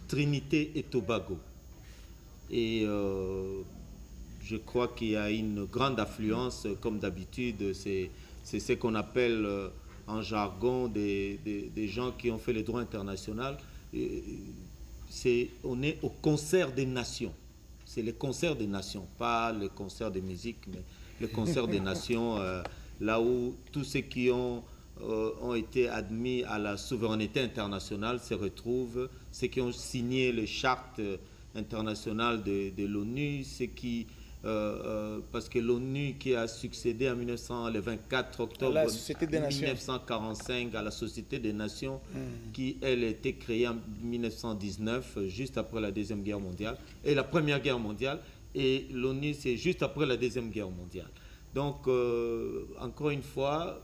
Trinité et Tobago. Et je crois qu'il y a une grande affluence, comme d'habitude, c'est ce qu'on appelle en jargon des gens qui ont fait le droit international. On est au concert des nations. C'est le concert des nations, pas le concert de musique, mais le concert des nations, là où tous ceux qui ont été admis à la souveraineté internationale se retrouvent, ceux qui ont signé les chartes internationales de l'ONU, ceux qui, parce que l'ONU qui a succédé en le 24 octobre 1945 à la Société des Nations, qui elle a été créée en 1919, juste après la Deuxième Guerre mondiale, et la Première Guerre mondiale, et l'ONU c'est juste après la Deuxième Guerre mondiale. Donc, encore une fois,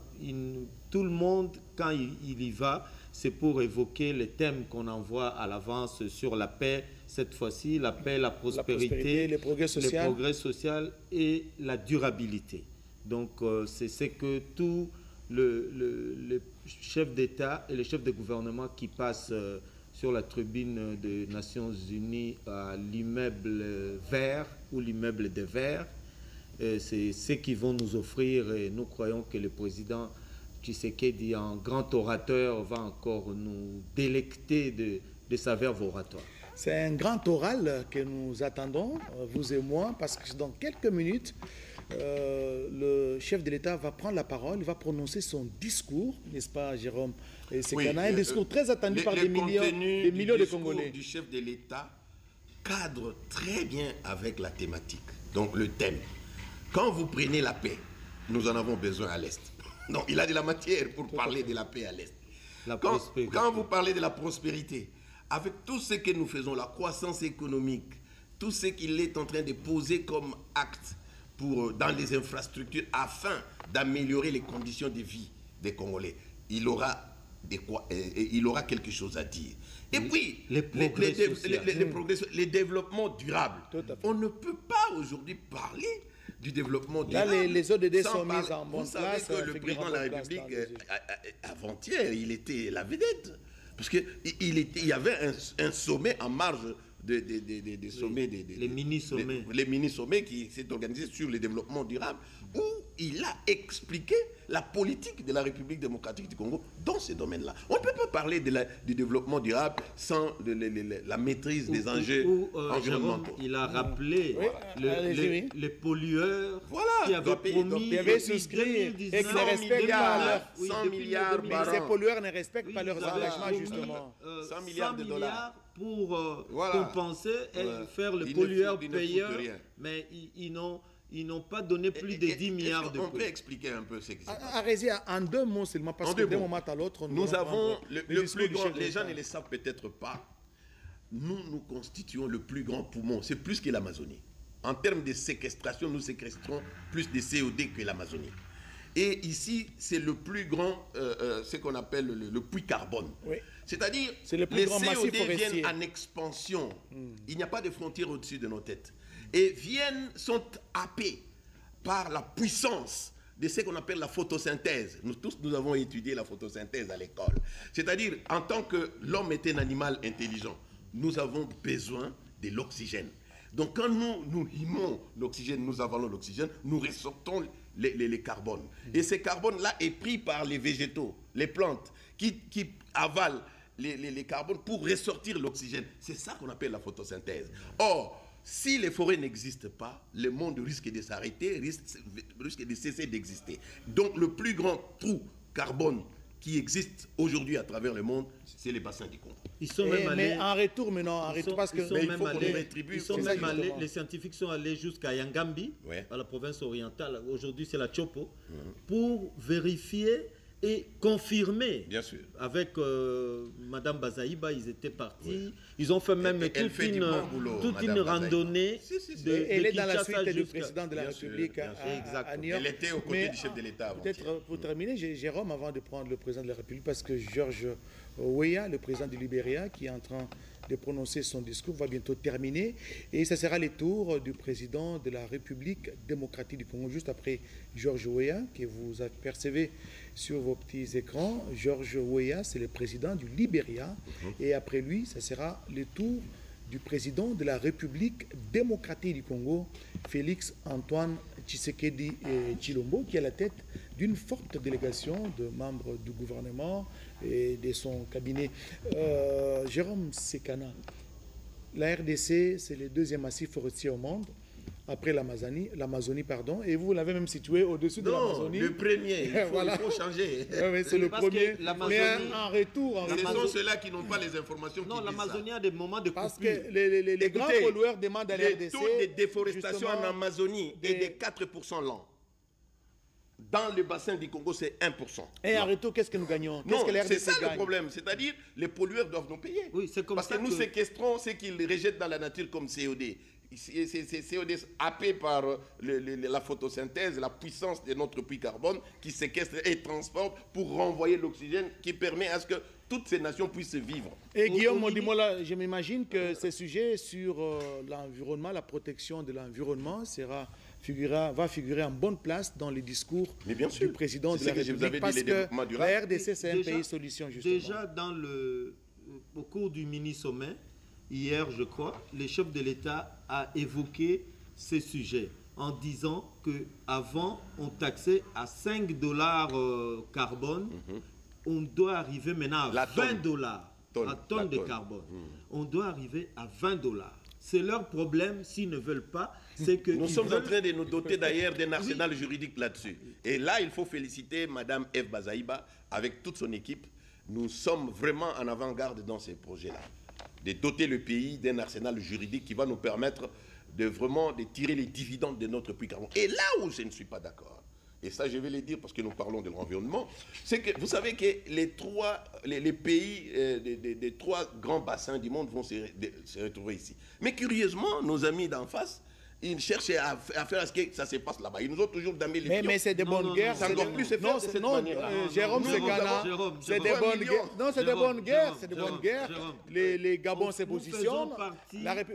tout le monde, quand il y va, c'est pour évoquer les thèmes qu'on envoie à l'avance sur la paix, cette fois-ci, la paix, la prospérité, le progrès social et la durabilité. Donc, c'est ce que tous les chefs d'État et les chefs de gouvernement qui passent sur la tribune des Nations Unies à l'immeuble vert ou l'immeuble des Verts, c'est ce qu'ils vont nous offrir et nous croyons que le président Tshisekedi, en grand orateur, va encore nous délecter de sa verve oratoire. C'est un grand oral que nous attendons, vous et moi, parce que dans quelques minutes, le chef de l'État va prendre la parole, il va prononcer son discours, n'est-ce pas Jérôme? C'est oui, un discours très attendu par des millions de Congolais. Le chef de l'État cadre très bien avec la thématique, donc le thème. Quand vous prenez la paix, nous en avons besoin à l'Est. Donc il a de la matière pour parler de la paix à l'Est. Quand vous parlez de la prospérité, avec tout ce que nous faisons, la croissance économique, tout ce qu'il est en train de poser comme acte dans les infrastructures afin d'améliorer les conditions de vie des Congolais, il aura quelque chose à dire. Et puis, les développements durables. On ne peut pas aujourd'hui parler du développement durable. Là, les ODD sont mises en bonne place. Vous savez que le président de la République, avant-hier, il était la vedette. Parce qu'il y avait un sommet en marge des sommets. Les mini-sommets. Les mini-sommets qui s'est organisé sur le développement durable, où il a expliqué la politique de la République démocratique du Congo dans ce domaine-là. On ne peut pas parler du développement durable sans la maîtrise des enjeux environnementaux. Il a rappelé les pollueurs qui avaient promis, qui avaient souscrit et qui ne respectent pas 100 milliards par an. Ces pollueurs ne respectent pas leurs engagements, justement. 100 milliards de dollars pour compenser et faire le pollueur payeur, mais ils n'ont pas donné plus de 10 milliards de On peut expliquer un peu ce qui se passe. Arrêtez en 2 mots seulement, parce que d'un moment à l'autre, nous avons le plus grand, les gens ne le savent peut-être pas, nous constituons le plus grand poumon, c'est plus que l'Amazonie. En termes de séquestration, nous séquestrons plus de CO2 que l'Amazonie. Et ici, c'est le plus grand, ce qu'on appelle le puits carbone. Oui. C'est-à-dire, les CO2 viennent en expansion. Il n'y a pas de frontières au-dessus de nos têtes. Et sont happés par la puissance de ce qu'on appelle la photosynthèse. Nous tous, nous avons étudié la photosynthèse à l'école. C'est-à-dire, en tant que l'homme est un animal intelligent, nous avons besoin de l'oxygène. Donc, quand nous hymons l'oxygène, nous avalons l'oxygène, nous ressortons les carbones. Et ce carbone-là est pris par les végétaux, les plantes, qui avalent les carbones pour ressortir l'oxygène. C'est ça qu'on appelle la photosynthèse. Or, si les forêts n'existent pas, le monde risque de s'arrêter, risque de cesser d'exister. Donc le plus grand trou carbone qui existe aujourd'hui à travers le monde, c'est les bassins du Congo. Ils sont même allés, mais en retour, parce que les scientifiques sont allés jusqu'à Yangambi, à la province orientale. Aujourd'hui, c'est la Chopo, pour vérifier et confirmer. Bien sûr. Avec Madame Bazaïba, ils étaient partis. Ils ont fait même toute une randonnée. Elle est dans la suite du président de la République à New York. Elle était aux côtés du chef de l'État. Peut-être pour terminer, Jérôme, avant de prendre le président de la République, parce que George Weah, le président du Libéria, qui est en train de prononcer son discours, va bientôt terminer. Et ça sera le tour du président de la République démocratique du Congo, juste après George Weah, que vous apercevez sur vos petits écrans. George Weah, c'est le président du Libéria. Et après lui, ça sera le tour du président de la République démocratique du Congo, Félix Antoine Tshisekedi Tshilombo, qui est à la tête d'une forte délégation de membres du gouvernement et de son cabinet. Jérôme Sekana, la RDC, c'est le 2e massif forestier au monde, après l'Amazonie, et vous l'avez même situé au-dessus de l'Amazonie. Le premier, il faut changer. Oui, c'est le premier, mais en retour... Ce sont ceux-là qui n'ont pas les informations. Non, l'Amazonie a des moments de coupure. Parce que les grands pollueurs demandent à la RDC... Le taux de déforestation en Amazonie est de 4% l'an. Dans le bassin du Congo, c'est 1%. Et en retour, qu'est-ce que nous gagnons? C'est ça le problème. C'est-à-dire, les pollueurs doivent nous payer. Oui, c'est comme parce que nous séquestrons ce qu'ils rejettent dans la nature comme CO2. C'est CO2 happé par la photosynthèse, la puissance de notre puits carbone qui séquestre et transporte pour renvoyer l'oxygène qui permet à ce que toutes ces nations puissent vivre. Et Guillaume Modimola, je m'imagine que ce sujet sur l'environnement, la protection de l'environnement va figurer en bonne place dans les discours du président de la République, parce que la RDC, c'est un pays solution, justement. Déjà, au cours du mini-sommet, hier, je crois, le chef de l'État a évoqué ce sujet en disant qu'avant, on taxait à $5 carbone. On doit arriver maintenant à $20 la tonne de carbone. On doit arriver à $20. C'est leur problème s'ils ne veulent pas. Que nous sommes en train de nous doter d'ailleurs d'un arsenal juridique là-dessus. Et là, il faut féliciter Mme Eve Bazaïba avec toute son équipe. Nous sommes vraiment en avant-garde dans ces projets-là. De doter le pays d'un arsenal juridique qui va nous permettre de tirer les dividendes de notre puits carbone. Et là où je ne suis pas d'accord, et ça je vais le dire parce que nous parlons de l'environnement, c'est que vous savez que les pays des 3 grands bassins du monde vont se retrouver ici. Mais curieusement, nos amis d'en face, ils cherchent à faire ce que ça se passe là-bas. Ils nous ont toujours damé les pions. Mais c'est des bonnes guerres. C'est encore plus se faire de cette manière. Jérôme Sekana, c'est des bonnes guerres. Non, c'est des bonnes guerres. C'est des bonnes guerres. Les Gabons se positionnent.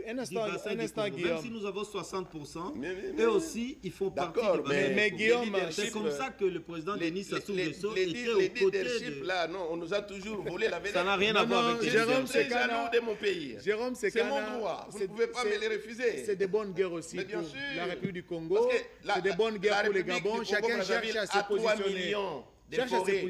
Un instant, Guillaume. Même si nous avons 60%, eux aussi, ils font partie du mais Guillaume, c'est comme ça que le président Denis Sassou Nguesso était aux côtés de... là, non, on nous a toujours volé la vedette. Ça n'a rien à voir avec Jérôme Sekana. de mon pays. Jérôme Sekana. C'est mon droit. Vous ne pouvez pas me les refuser. C'est des bonnes guerres aussi. aussi Mais bien pour sûr. la République du Congo. C'est des bonnes guerres pour les Gabon. Chacun cherche à se positionner.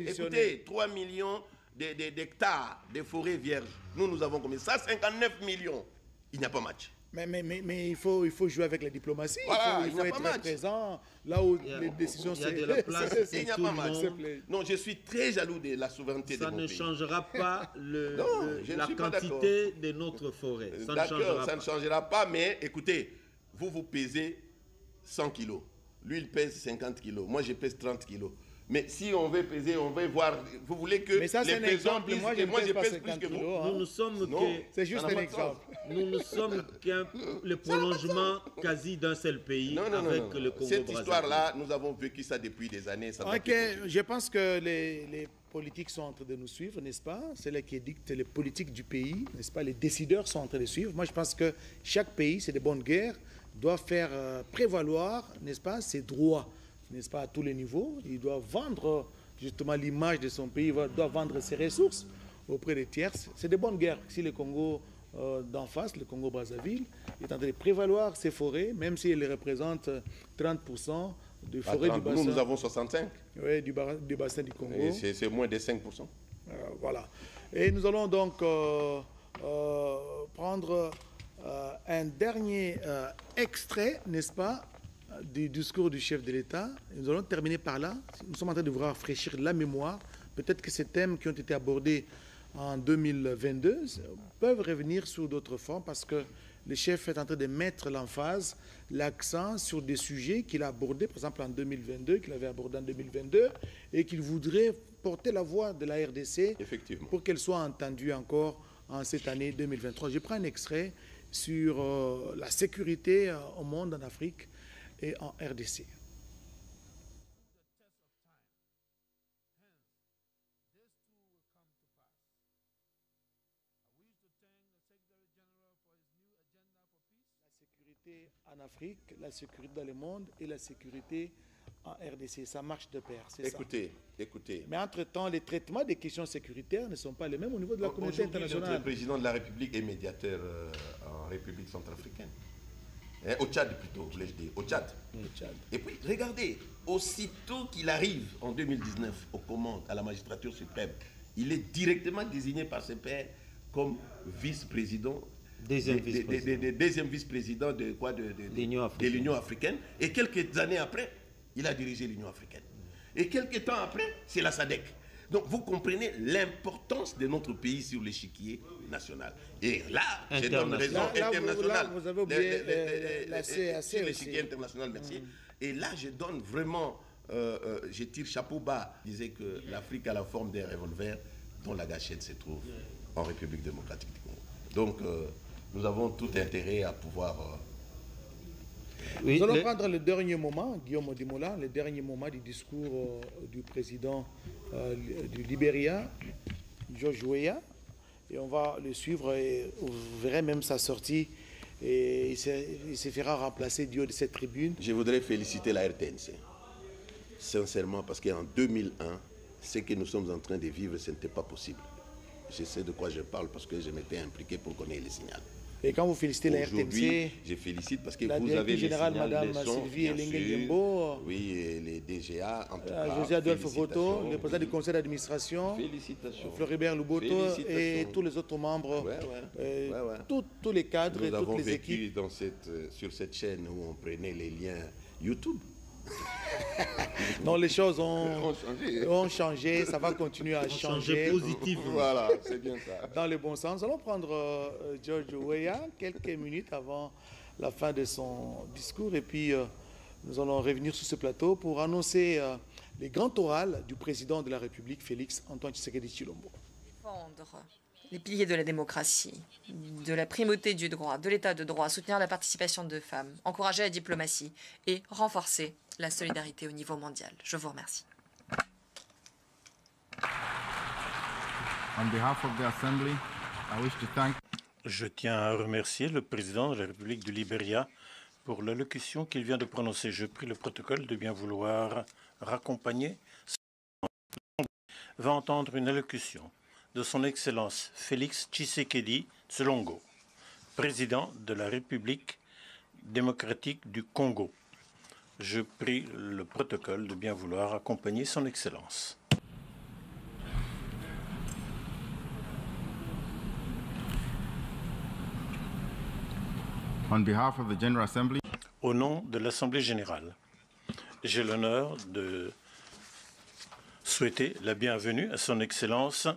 Écoutez, 3 millions d'hectares de forêts vierges. Nous avons combien? 159 millions. Il n'y a pas match. Mais il faut jouer avec la diplomatie. Voilà, il faut être présent là où les décisions se prennent. Il n'y a pas match. Non, je suis très jaloux de la souveraineté de mon pays. Ça ne changera pas la quantité de notre forêt. D'accord, ça ne changera pas, mais écoutez, vous pesez 100 kilos. Lui, il pèse 50 kilos. Moi, je pèse 30 kilos. Mais si on veut peser, on veut voir. Vous voulez que mais ça, les pesants disent que moi, je pèse plus que vous. Nous ne sommes c'est juste un exemple. Nous ne sommes le prolongement quasi d'un seul pays avec le Congo. Cette histoire-là, nous avons vécu ça depuis des années. Je pense que les politiques sont en train de nous suivre, n'est-ce pas? C'est là qui dicte les politiques du pays, n'est-ce pas? Les décideurs sont en train de suivre. Moi, je pense que chaque pays, c'est des bonnes guerres, doit faire prévaloir, n'est-ce pas, ses droits, n'est-ce pas, à tous les niveaux. Il doit vendre justement l'image de son pays, il doit vendre ses ressources auprès des tiers. C'est des bonnes guerres. Si le Congo d'en face, le Congo-Brazzaville, est en train de prévaloir ses forêts, même s'il représente 30% de forêts du bassin. Nous avons 65. Oui, du bassin du Congo. C'est moins de 5%. Voilà. Et nous allons donc prendre un dernier extrait, n'est-ce pas, du discours du chef de l'État. Nous allons terminer par là. Nous sommes en train de vouloir rafraîchir la mémoire. Peut-être que ces thèmes qui ont été abordés en 2022 peuvent revenir sous d'autres formes parce que le chef est en train de mettre l'emphase, l'accent sur des sujets qu'il a abordés, par exemple en 2022, qu'il avait abordé en 2022, et qu'il voudrait porter la voix de la RDC pour qu'elle soit entendue encore en cette année 2023. Je prends un extrait sur la sécurité au monde, en Afrique et en RDC. En Afrique, la sécurité dans le monde et la sécurité en RDC. Ça marche de pair, c'est ça. Écoutez. Mais entre-temps, les traitements des questions sécuritaires ne sont pas les mêmes au niveau de la communauté internationale. Le président de la République est médiateur en République centrafricaine. Au Tchad plutôt, voulais-je dire. Au Tchad. Et puis, regardez, aussitôt qu'il arrive en 2019 aux commandes à la magistrature suprême, il est directement désigné par ses pairs comme vice-président. Deuxième vice-président de l'Union africaine. Et quelques années après, il a dirigé l'Union africaine. Et quelques temps après, c'est la SADC. Donc vous comprenez l'importance de notre pays sur l'échiquier national. Et là, je donne raison internationale. Vous avez oublié la CAC sur l'échiquier international, merci. Et là, je donne vraiment, je tire chapeau bas. Je disais que l'Afrique a la forme d'un revolver dont la gâchette se trouve en République démocratique du Congo. Donc, nous avons tout intérêt à pouvoir... Nous allons prendre le dernier moment, Guillaume Odimola, le dernier moment du discours du président du Libéria, George Weah, et on va le suivre et vous verrez même sa sortie et il se fera remplacer du haut de cette tribune. Je voudrais féliciter la RTNC, sincèrement, parce qu'en 2001, ce que nous sommes en train de vivre, ce n'était pas possible. Je sais de quoi je parle parce que je m'étais impliqué pour qu'on ait les signaux. Et quand vous félicitez la RTNC, je félicite parce que vous avez les générale Madame Sylvie Elengue-Yembo, oui, et les DGA, en tout cas, José Adolphe Voto, le président du conseil d'administration, Floribert Luboto et tous les autres membres, tous les cadres et toutes les équipes. Nous avons vécu sur cette chaîne où on prenait les liens YouTube. Non, les choses ont changé, ça va continuer à changer. Positivement. Voilà, c'est bien ça. Dans le bon sens. Nous allons prendre George Weah quelques minutes avant la fin de son discours et puis nous allons revenir sur ce plateau pour annoncer les grands orales du président de la République, Félix Antoine Tshisekedi Tshilombo. Défendre les piliers de la démocratie, de la primauté du droit, de l'état de droit, soutenir la participation de femmes, encourager la diplomatie et renforcer la solidarité au niveau mondial. Je vous remercie. On behalf of the Assembly, I wish to thank... Je tiens à remercier le président de la République du Libéria pour l'allocution qu'il vient de prononcer. Je prie le protocole de bien vouloir raccompagner. Va entendre une allocution de son Excellence Félix Tshisekedi Tshilombo, président de la République démocratique du Congo. Je prie le protocole de bien vouloir accompagner son Excellence. On behalf of the General Assembly, au nom de l'Assemblée générale, j'ai l'honneur de souhaiter la bienvenue à son Excellence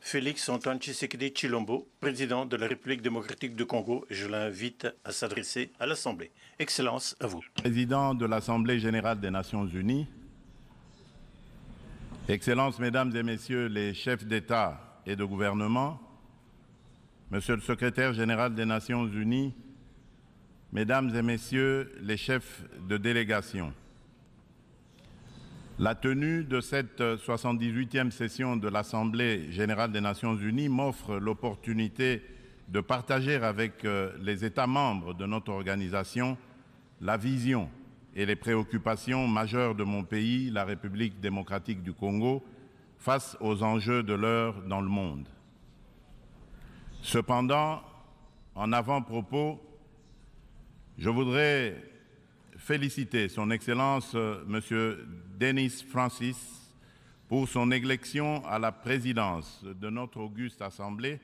Félix Antoine Tshisekedi Tshilombo, président de la République démocratique du Congo, et je l'invite à s'adresser à l'Assemblée. Excellence, à vous. Président de l'Assemblée générale des Nations unies, Excellences, Mesdames et Messieurs les chefs d'État et de gouvernement, Monsieur le Secrétaire général des Nations unies, Mesdames et Messieurs les chefs de délégation, la tenue de cette 78e session de l'Assemblée générale des Nations unies m'offre l'opportunité de partager avec les États membres de notre organisation la vision et les préoccupations majeures de mon pays, la République démocratique du Congo, face aux enjeux de l'heure dans le monde. Cependant, en avant-propos, je voudrais féliciter son Excellence M. Denis Francis pour son élection à la présidence de notre auguste Assemblée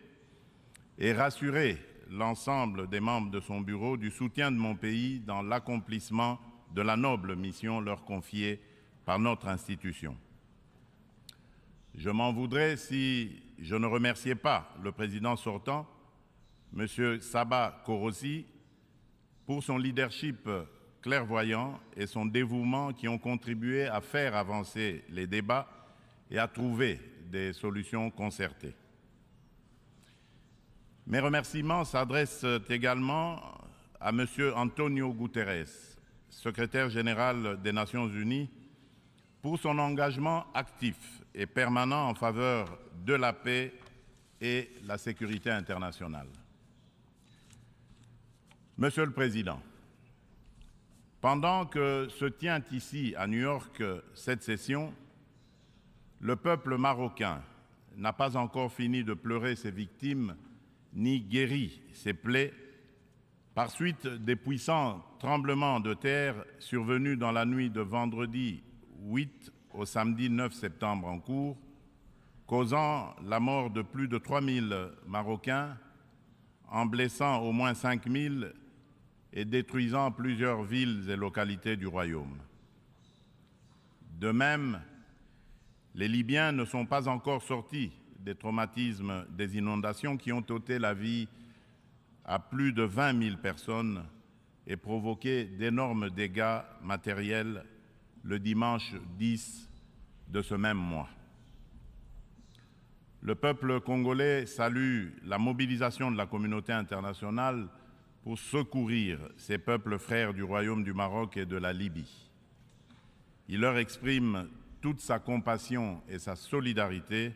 et rassurer l'ensemble des membres de son bureau du soutien de mon pays dans l'accomplissement de la noble mission leur confiée par notre institution. Je m'en voudrais si je ne remerciais pas le président sortant, M. Saba Korosi, pour son leadership clairvoyant et son dévouement qui ont contribué à faire avancer les débats et à trouver des solutions concertées. Mes remerciements s'adressent également à M. Antonio Guterres, secrétaire général des Nations unies, pour son engagement actif et permanent en faveur de la paix et la sécurité internationale. Monsieur le Président, pendant que se tient ici à New York cette session, le peuple marocain n'a pas encore fini de pleurer ses victimes ni guéri ses plaies par suite des puissants tremblements de terre survenus dans la nuit de vendredi 8 au samedi 9 septembre en cours, causant la mort de plus de 3000 Marocains, en blessant au moins 5000 et détruisant plusieurs villes et localités du royaume. De même, les Libyens ne sont pas encore sortis des traumatismes des inondations qui ont ôté la vie à plus de 20 000 personnes et provoqué d'énormes dégâts matériels le dimanche 10 de ce même mois. Le peuple congolais salue la mobilisation de la communauté internationale pour secourir ces peuples frères du Royaume du Maroc et de la Libye. Il leur exprime toute sa compassion et sa solidarité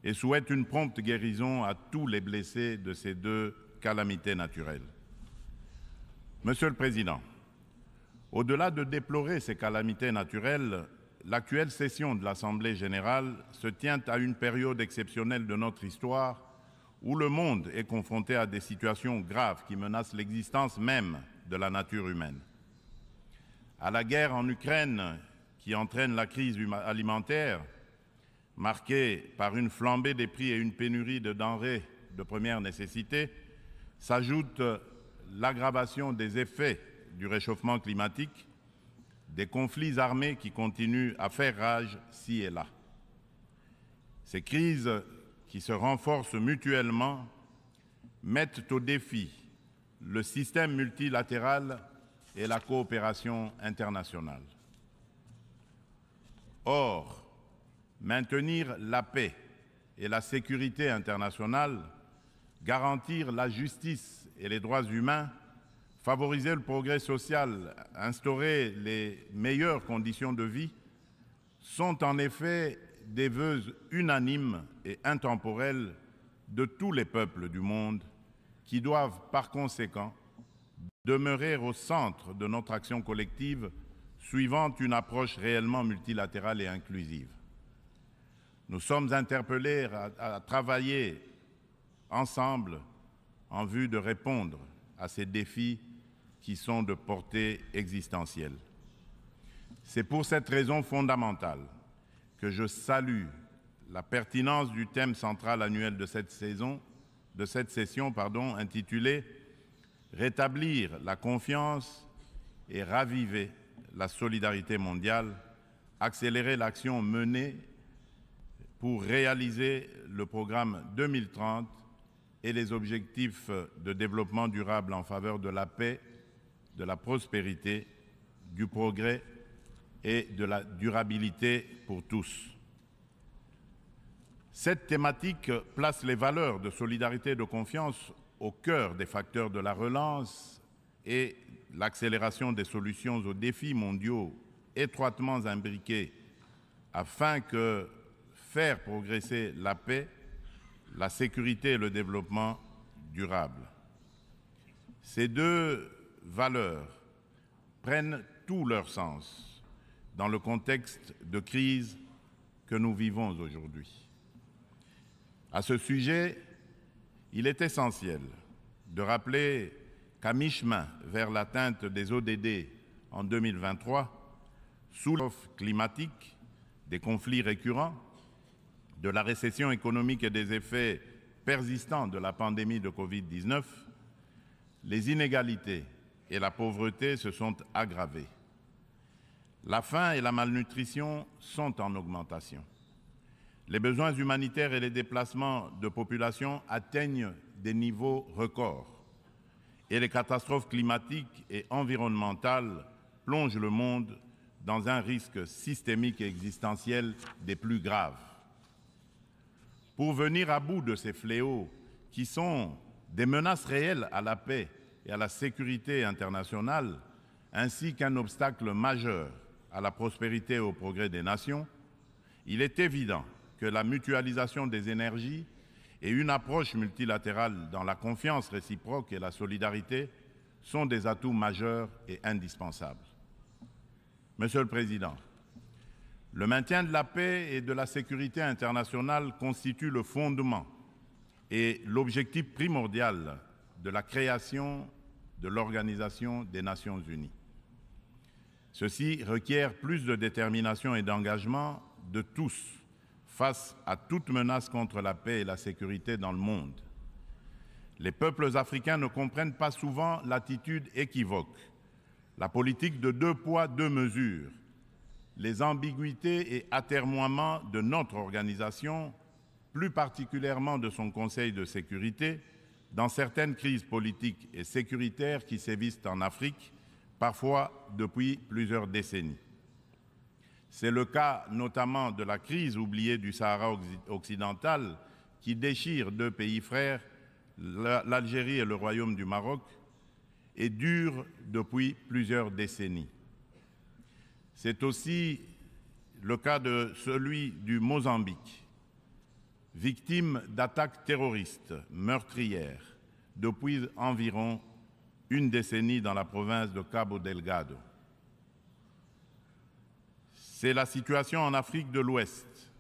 et souhaite une prompte guérison à tous les blessés de ces deux calamités naturelles. Monsieur le Président, au-delà de déplorer ces calamités naturelles, l'actuelle session de l'Assemblée générale se tient à une période exceptionnelle de notre histoire où le monde est confronté à des situations graves qui menacent l'existence même de la nature humaine. À la guerre en Ukraine qui entraîne la crise alimentaire, marquée par une flambée des prix et une pénurie de denrées de première nécessité, s'ajoute l'aggravation des effets du réchauffement climatique, des conflits armés qui continuent à faire rage ci et là. Ces crises qui se renforcent mutuellement mettent au défi le système multilatéral et la coopération internationale. Or, maintenir la paix et la sécurité internationale, garantir la justice et les droits humains, favoriser le progrès social, instaurer les meilleures conditions de vie, sont en effet des vœux unanimes et intemporels de tous les peuples du monde qui doivent par conséquent demeurer au centre de notre action collective suivant une approche réellement multilatérale et inclusive. Nous sommes interpellés à travailler ensemble en vue de répondre à ces défis qui sont de portée existentielle. C'est pour cette raison fondamentale que je salue la pertinence du thème central annuel de cette session, intitulé « Rétablir la confiance et raviver la solidarité mondiale, accélérer l'action menée pour réaliser le programme 2030 et les objectifs de développement durable en faveur de la paix, de la prospérité, du progrès et de la durabilité pour tous. » Cette thématique place les valeurs de solidarité et de confiance au cœur des facteurs de la relance et l'accélération des solutions aux défis mondiaux étroitement imbriqués afin que faire progresser la paix, la sécurité et le développement durable. Ces deux valeurs prennent tout leur sens dans le contexte de crise que nous vivons aujourd'hui. À ce sujet, il est essentiel de rappeler qu'à mi-chemin vers l'atteinte des ODD en 2023, sous l'offre climatique, des conflits récurrents, de la récession économique et des effets persistants de la pandémie de Covid-19, les inégalités et la pauvreté se sont aggravées. La faim et la malnutrition sont en augmentation. Les besoins humanitaires et les déplacements de population atteignent des niveaux records. Et les catastrophes climatiques et environnementales plongent le monde dans un risque systémique et existentiel des plus graves. Pour venir à bout de ces fléaux qui sont des menaces réelles à la paix et à la sécurité internationale, ainsi qu'un obstacle majeur à la prospérité et au progrès des nations, il est évident que la mutualisation des énergies et une approche multilatérale dans la confiance réciproque et la solidarité sont des atouts majeurs et indispensables. Monsieur le Président, le maintien de la paix et de la sécurité internationale constitue le fondement et l'objectif primordial de la création de l'Organisation des Nations Unies. Ceci requiert plus de détermination et d'engagement de tous face à toute menace contre la paix et la sécurité dans le monde. Les peuples africains ne comprennent pas souvent l'attitude équivoque, la politique de 2 poids, 2 mesures, les ambiguïtés et atermoiements de notre organisation, plus particulièrement de son Conseil de sécurité, dans certaines crises politiques et sécuritaires qui sévissent en Afrique, parfois depuis plusieurs décennies. C'est le cas notamment de la crise oubliée du Sahara occidental qui déchire 2 pays frères, l'Algérie et le Royaume du Maroc, et dure depuis plusieurs décennies. C'est aussi le cas de celui du Mozambique, victime d'attaques terroristes meurtrières depuis environ une décennie dans la province de Cabo Delgado. C'est la situation en Afrique de l'Ouest,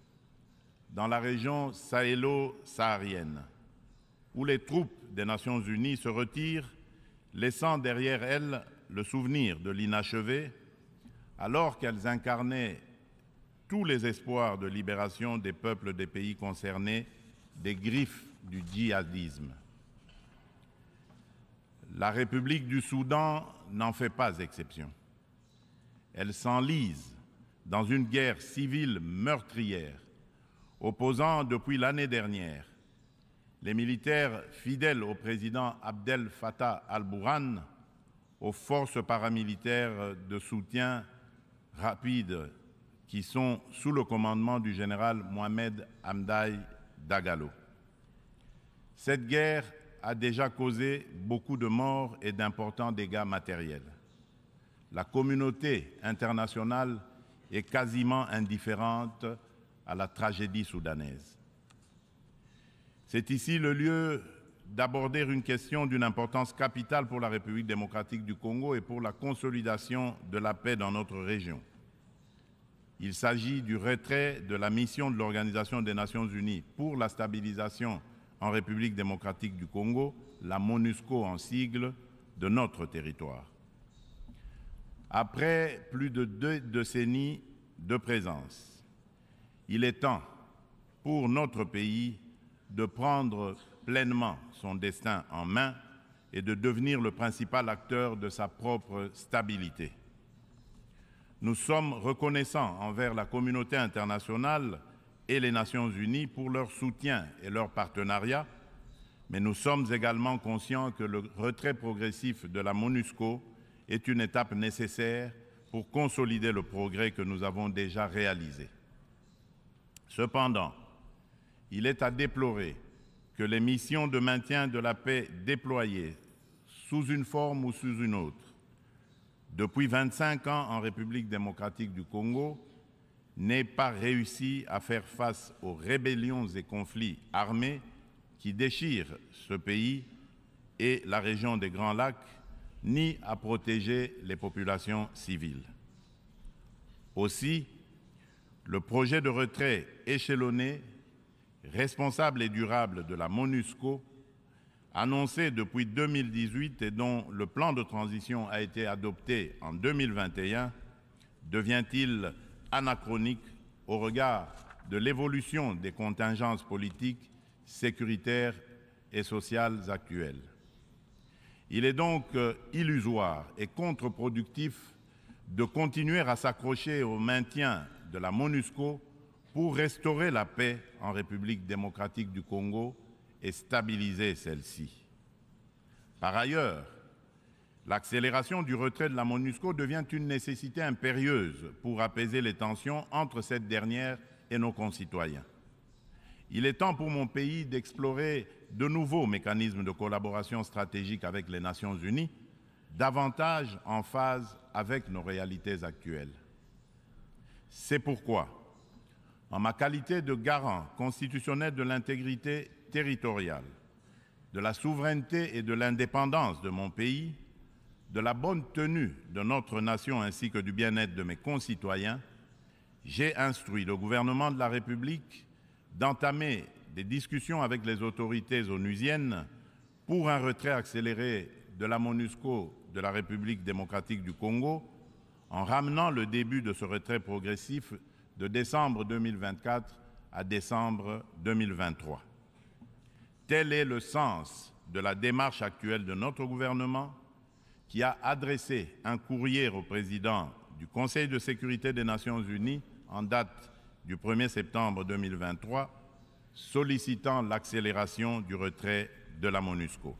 dans la région sahélo-saharienne, où les troupes des Nations Unies se retirent, laissant derrière elles le souvenir de l'inachevé, alors qu'elles incarnaient tous les espoirs de libération des peuples des pays concernés des griffes du djihadisme. La République du Soudan n'en fait pas exception. Elle s'enlise dans une guerre civile meurtrière, opposant depuis l'année dernière les militaires fidèles au président Abdel Fattah al-Burhan aux forces paramilitaires de soutien rapide qui sont sous le commandement du général Mohamed Hamdai Dagalo. Cette guerre a déjà causé beaucoup de morts et d'importants dégâts matériels. La communauté internationale est quasiment indifférente à la tragédie soudanaise. C'est ici le lieu d'aborder une question d'une importance capitale pour la République démocratique du Congo et pour la consolidation de la paix dans notre région. Il s'agit du retrait de la mission de l'Organisation des Nations Unies pour la stabilisation en République démocratique du Congo, la MONUSCO en sigle, de notre territoire. Après plus de 2 décennies de présence, il est temps pour notre pays de prendre pleinement son destin en main et de devenir le principal acteur de sa propre stabilité. Nous sommes reconnaissants envers la communauté internationale et les Nations Unies pour leur soutien et leur partenariat, mais nous sommes également conscients que le retrait progressif de la MONUSCO est une étape nécessaire pour consolider le progrès que nous avons déjà réalisé. Cependant, il est à déplorer que les missions de maintien de la paix déployées sous une forme ou sous une autre depuis 25 ans en République démocratique du Congo n'aient pas réussi à faire face aux rébellions et conflits armés qui déchirent ce pays et la région des Grands Lacs, ni à protéger les populations civiles. Aussi, le projet de retrait échelonné, responsable et durable de la MONUSCO, annoncé depuis 2018 et dont le plan de transition a été adopté en 2021, devient-il anachronique au regard de l'évolution des contingences politiques, sécuritaires et sociales actuelles. Il est donc illusoire et contre-productif de continuer à s'accrocher au maintien de la MONUSCO pour restaurer la paix en République démocratique du Congo et stabiliser celle-ci. Par ailleurs, l'accélération du retrait de la MONUSCO devient une nécessité impérieuse pour apaiser les tensions entre cette dernière et nos concitoyens. Il est temps pour mon pays d'explorer de nouveaux mécanismes de collaboration stratégique avec les Nations Unies, davantage en phase avec nos réalités actuelles. C'est pourquoi, en ma qualité de garant constitutionnel de l'intégrité territoriale, de la souveraineté et de l'indépendance de mon pays, de la bonne tenue de notre nation ainsi que du bien-être de mes concitoyens, j'ai instruit le gouvernement de la République d'entamer des discussions avec les autorités onusiennes pour un retrait accéléré de la MONUSCO de la République démocratique du Congo, en ramenant le début de ce retrait progressif de décembre 2024 à décembre 2023. Tel est le sens de la démarche actuelle de notre gouvernement, qui a adressé un courrier au président du Conseil de sécurité des Nations Unies en date du 1er septembre 2023, sollicitant l'accélération du retrait de la MONUSCO.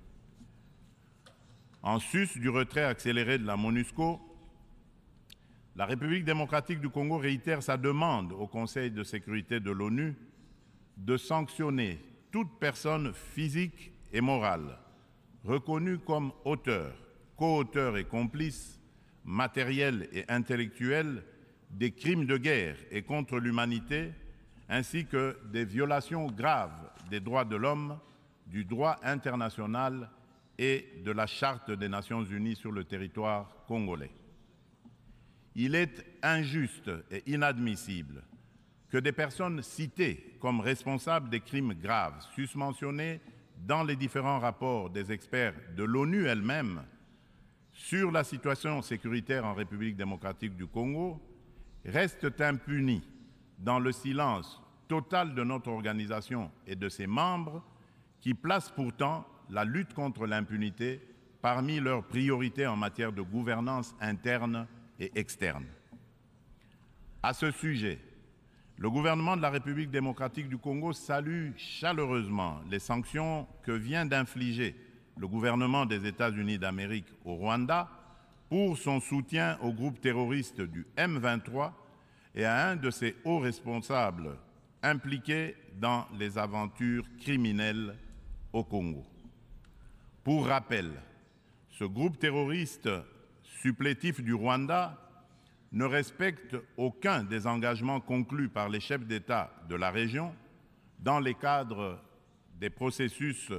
En sus du retrait accéléré de la MONUSCO, la République démocratique du Congo réitère sa demande au Conseil de sécurité de l'ONU de sanctionner toute personne physique et morale reconnue comme auteur, co-auteur et complice, matériel et intellectuel des crimes de guerre et contre l'humanité, ainsi que des violations graves des droits de l'homme, du droit international et de la Charte des Nations Unies sur le territoire congolais. Il est injuste et inadmissible que des personnes citées comme responsables des crimes graves susmentionnés dans les différents rapports des experts de l'ONU elle-même sur la situation sécuritaire en République démocratique du Congo restent impunis dans le silence total de notre organisation et de ses membres qui placent pourtant la lutte contre l'impunité parmi leurs priorités en matière de gouvernance interne et externe. À ce sujet, le gouvernement de la République démocratique du Congo salue chaleureusement les sanctions que vient d'infliger le gouvernement des États-Unis d'Amérique au Rwanda pour son soutien au groupe terroriste du M23 et à un de ses hauts responsables impliqués dans les aventures criminelles au Congo. Pour rappel, ce groupe terroriste supplétif du Rwanda ne respecte aucun des engagements conclus par les chefs d'État de la région dans les cadres des processus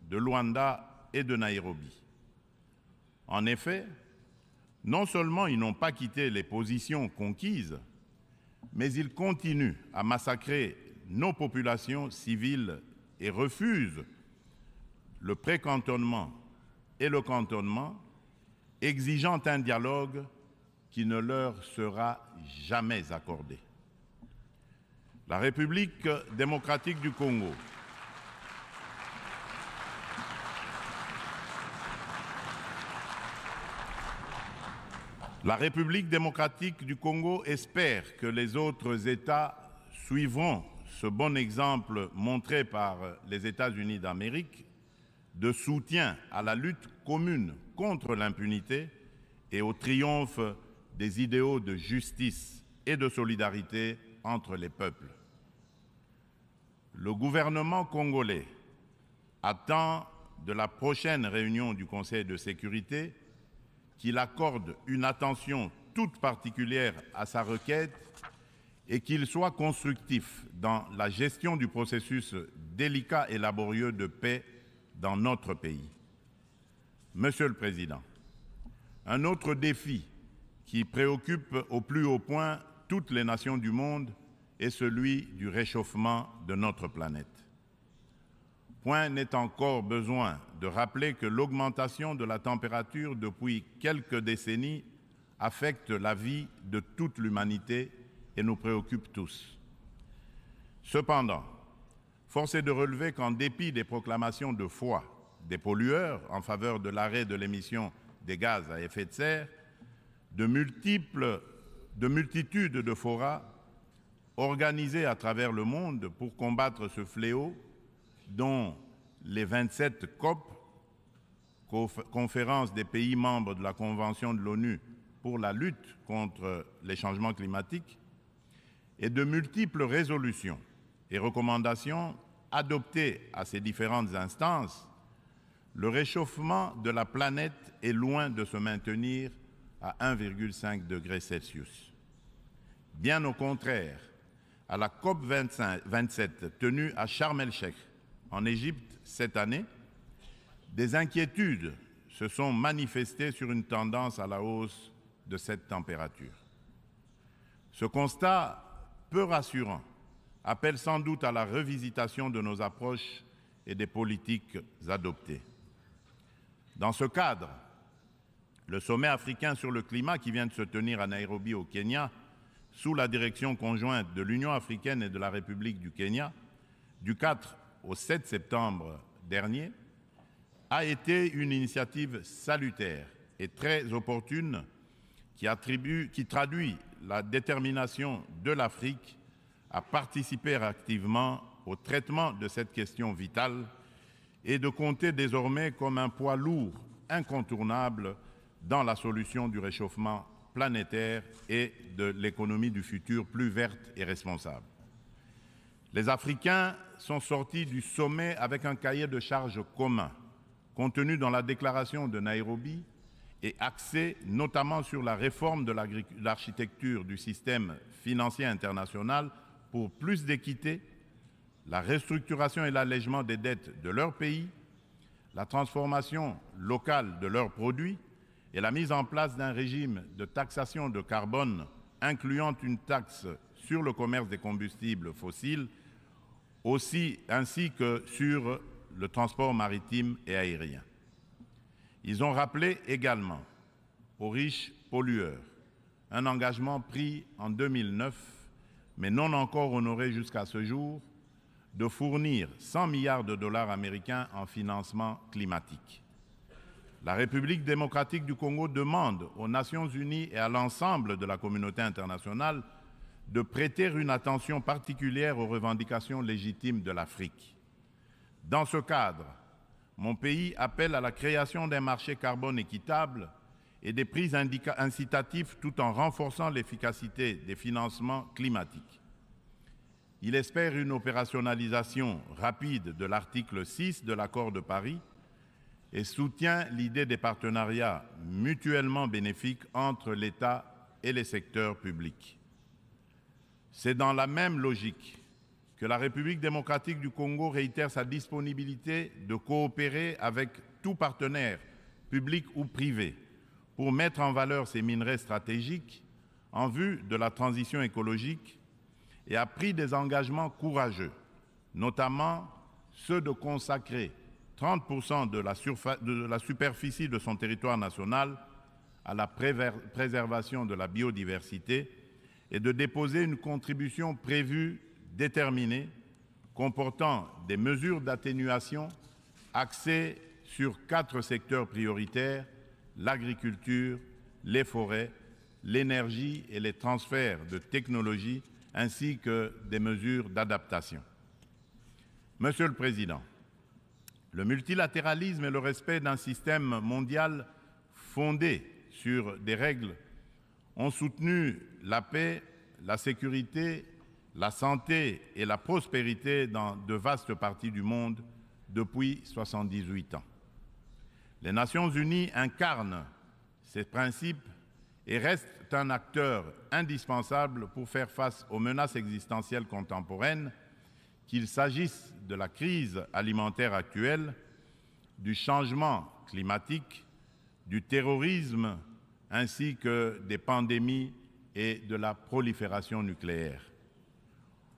de Luanda et de Nairobi. En effet, non seulement ils n'ont pas quitté les positions conquises, mais ils continuent à massacrer nos populations civiles et refusent le pré-cantonnement et le cantonnement, exigeant un dialogue qui ne leur sera jamais accordé. La République démocratique du Congo espère que les autres États suivront ce bon exemple montré par les États-Unis d'Amérique de soutien à la lutte commune contre l'impunité et au triomphe des idéaux de justice et de solidarité entre les peuples. Le gouvernement congolais attend de la prochaine réunion du Conseil de sécurité qu'il accorde une attention toute particulière à sa requête et qu'il soit constructif dans la gestion du processus délicat et laborieux de paix dans notre pays. Monsieur le Président, un autre défi qui préoccupe au plus haut point toutes les nations du monde est celui du réchauffement de notre planète. Point n'est encore besoin de rappeler que l'augmentation de la température depuis quelques décennies affecte la vie de toute l'humanité et nous préoccupe tous. Cependant, force est de relever qu'en dépit des proclamations de foi des pollueurs en faveur de l'arrêt de l'émission des gaz à effet de serre, de multitudes de forats organisés à travers le monde pour combattre ce fléau, dont les 27 COP, conférence des pays membres de la Convention de l'ONU pour la lutte contre les changements climatiques, et de multiples résolutions et recommandations adoptées à ces différentes instances, le réchauffement de la planète est loin de se maintenir à 1,5 degré Celsius. Bien au contraire, à la COP 27 tenue à Sharm el-Sheikh, en Égypte cette année, des inquiétudes se sont manifestées sur une tendance à la hausse de cette température. Ce constat peu rassurant appelle sans doute à la revisitation de nos approches et des politiques adoptées. Dans ce cadre, le sommet africain sur le climat qui vient de se tenir à Nairobi au Kenya, sous la direction conjointe de l'Union africaine et de la République du Kenya, du 4 au 7 septembre dernier, a été une initiative salutaire et très opportune qui traduit la détermination de l'Afrique à participer activement au traitement de cette question vitale et de compter désormais comme un poids lourd incontournable dans la solution du réchauffement planétaire et de l'économie du futur plus verte et responsable. Les Africains sont sortis du sommet avec un cahier de charges commun, contenu dans la déclaration de Nairobi et axé notamment sur la réforme de l'architecture du système financier international pour plus d'équité, la restructuration et l'allègement des dettes de leur pays, la transformation locale de leurs produits et la mise en place d'un régime de taxation de carbone incluant une taxe sur le commerce des combustibles fossiles, ainsi que sur le transport maritime et aérien. Ils ont rappelé également aux riches pollueurs un engagement pris en 2009, mais non encore honoré jusqu'à ce jour, de fournir 100 milliards de dollars américains en financement climatique. La République démocratique du Congo demande aux Nations unies et à l'ensemble de la communauté internationale de prêter une attention particulière aux revendications légitimes de l'Afrique. Dans ce cadre, mon pays appelle à la création d'un marché carbone équitable et des prises incitatives tout en renforçant l'efficacité des financements climatiques. Il espère une opérationnalisation rapide de l'article 6 de l'accord de Paris et soutient l'idée des partenariats mutuellement bénéfiques entre l'État et les secteurs publics. C'est dans la même logique que la République démocratique du Congo réitère sa disponibilité de coopérer avec tout partenaire, public ou privé, pour mettre en valeur ces minerais stratégiques en vue de la transition écologique et a pris des engagements courageux, notamment ceux de consacrer 30% de la superficie de son territoire national à la préservation de la biodiversité et de déposer une contribution prévue déterminée comportant des mesures d'atténuation axées sur 4 secteurs prioritaires: l'agriculture, les forêts, l'énergie et les transferts de technologies, ainsi que des mesures d'adaptation. Monsieur le Président, le multilatéralisme et le respect d'un système mondial fondé sur des règles ont soutenu la paix, la sécurité, la santé et la prospérité dans de vastes parties du monde depuis 78 ans. Les Nations Unies incarnent ces principes et restent un acteur indispensable pour faire face aux menaces existentielles contemporaines, qu'il s'agisse de la crise alimentaire actuelle, du changement climatique, du terrorisme, ainsi que des pandémies et de la prolifération nucléaire.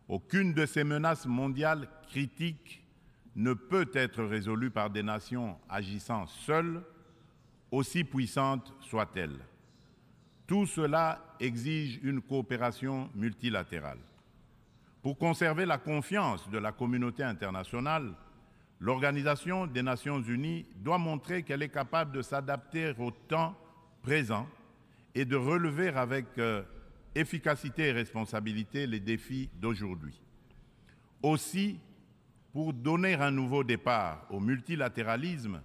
Aucune de ces menaces mondiales critiques ne peut être résolue par des nations agissant seules, aussi puissantes soient-elles. Tout cela exige une coopération multilatérale. Pour conserver la confiance de la communauté internationale, l'Organisation des Nations Unies doit montrer qu'elle est capable de s'adapter au temps présent et de relever avec efficacité et responsabilité les défis d'aujourd'hui. Aussi, pour donner un nouveau départ au multilatéralisme,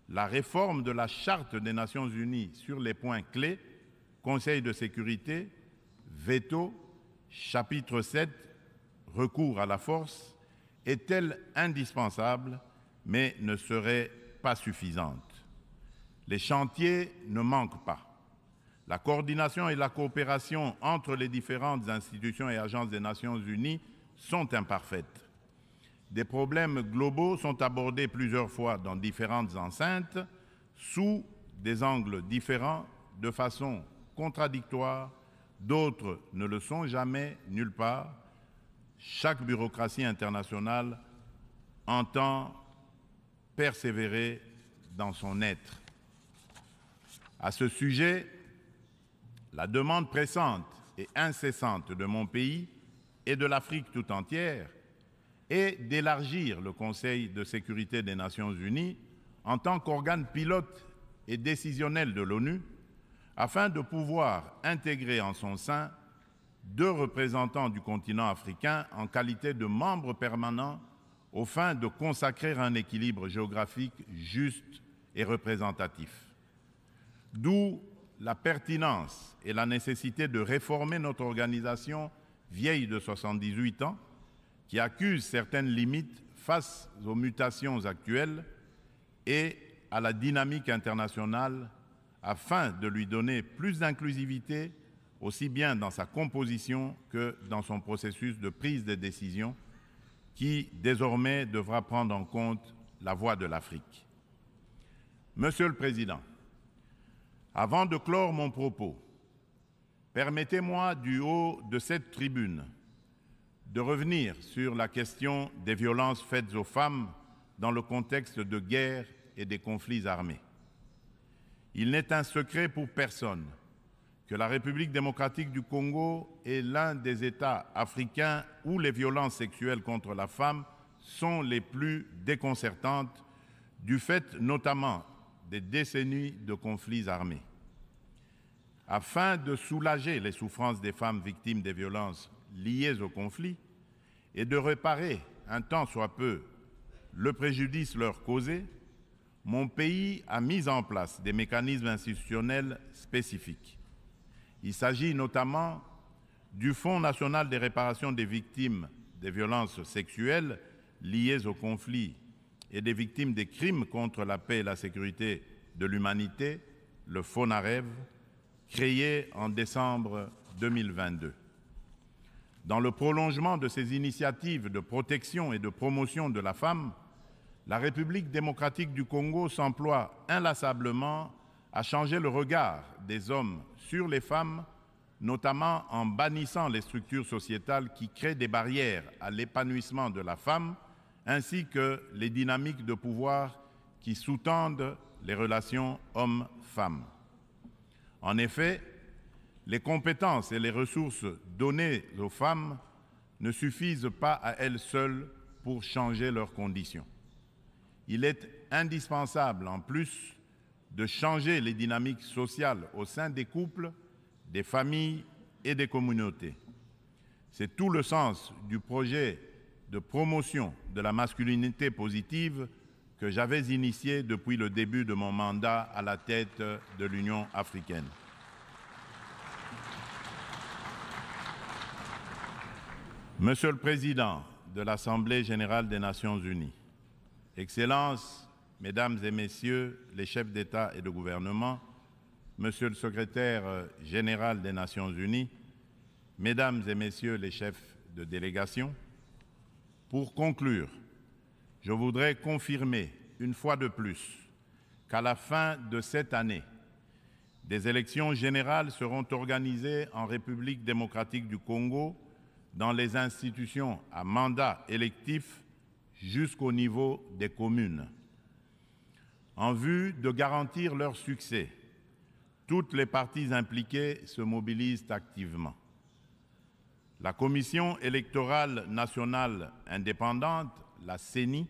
la réforme de la Charte des Nations Unies sur les points clés, Conseil de sécurité, veto, chapitre 7, recours à la force, est-elle indispensable, mais ne serait pas suffisante. Les chantiers ne manquent pas. La coordination et la coopération entre les différentes institutions et agences des Nations Unies sont imparfaites. Des problèmes globaux sont abordés plusieurs fois dans différentes enceintes, sous des angles différents, de façon contradictoire. D'autres ne le sont jamais, nulle part. Chaque bureaucratie internationale entend persévérer dans son être. À ce sujet, la demande pressante et incessante de mon pays et de l'Afrique tout entière est d'élargir le Conseil de sécurité des Nations Unies en tant qu'organe pilote et décisionnel de l'ONU, afin de pouvoir intégrer en son sein 2 représentants du continent africain en qualité de membres permanents aux fins de consacrer un équilibre géographique juste et représentatif. D'où la pertinence et la nécessité de réformer notre organisation vieille de 78 ans, qui accuse certaines limites face aux mutations actuelles et à la dynamique internationale, afin de lui donner plus d'inclusivité, aussi bien dans sa composition que dans son processus de prise de décision, qui désormais devra prendre en compte la voix de l'Afrique. Monsieur le Président, avant de clore mon propos, permettez-moi du haut de cette tribune de revenir sur la question des violences faites aux femmes dans le contexte de guerre et des conflits armés. Il n'est un secret pour personne que la République démocratique du Congo est l'un des États africains où les violences sexuelles contre la femme sont les plus déconcertantes, du fait notamment des décennies de conflits armés. Afin de soulager les souffrances des femmes victimes des violences liées au conflit et de réparer un tant soit peu le préjudice leur causé, mon pays a mis en place des mécanismes institutionnels spécifiques. Il s'agit notamment du Fonds national des réparations des victimes des violences sexuelles liées au conflit et des victimes des crimes contre la paix et la sécurité de l'humanité, le FONAREV, créé en décembre 2022. Dans le prolongement de ces initiatives de protection et de promotion de la femme, la République démocratique du Congo s'emploie inlassablement à changer le regard des hommes sur les femmes, notamment en bannissant les structures sociétales qui créent des barrières à l'épanouissement de la femme, ainsi que les dynamiques de pouvoir qui sous-tendent les relations hommes-femmes. En effet, les compétences et les ressources données aux femmes ne suffisent pas à elles seules pour changer leurs conditions. Il est indispensable, en plus, de changer les dynamiques sociales au sein des couples, des familles et des communautés. C'est tout le sens du projet de promotion de la masculinité positive que j'avais initié depuis le début de mon mandat à la tête de l'Union africaine. Monsieur le Président de l'Assemblée générale des Nations unies, Excellences, Mesdames et Messieurs les chefs d'État et de gouvernement, Monsieur le Secrétaire général des Nations unies, Mesdames et Messieurs les chefs de délégation, pour conclure, je voudrais confirmer une fois de plus qu'à la fin de cette année, des élections générales seront organisées en République démocratique du Congo dans les institutions à mandat électif jusqu'au niveau des communes. En vue de garantir leur succès, toutes les parties impliquées se mobilisent activement. La Commission électorale nationale indépendante, la CENI,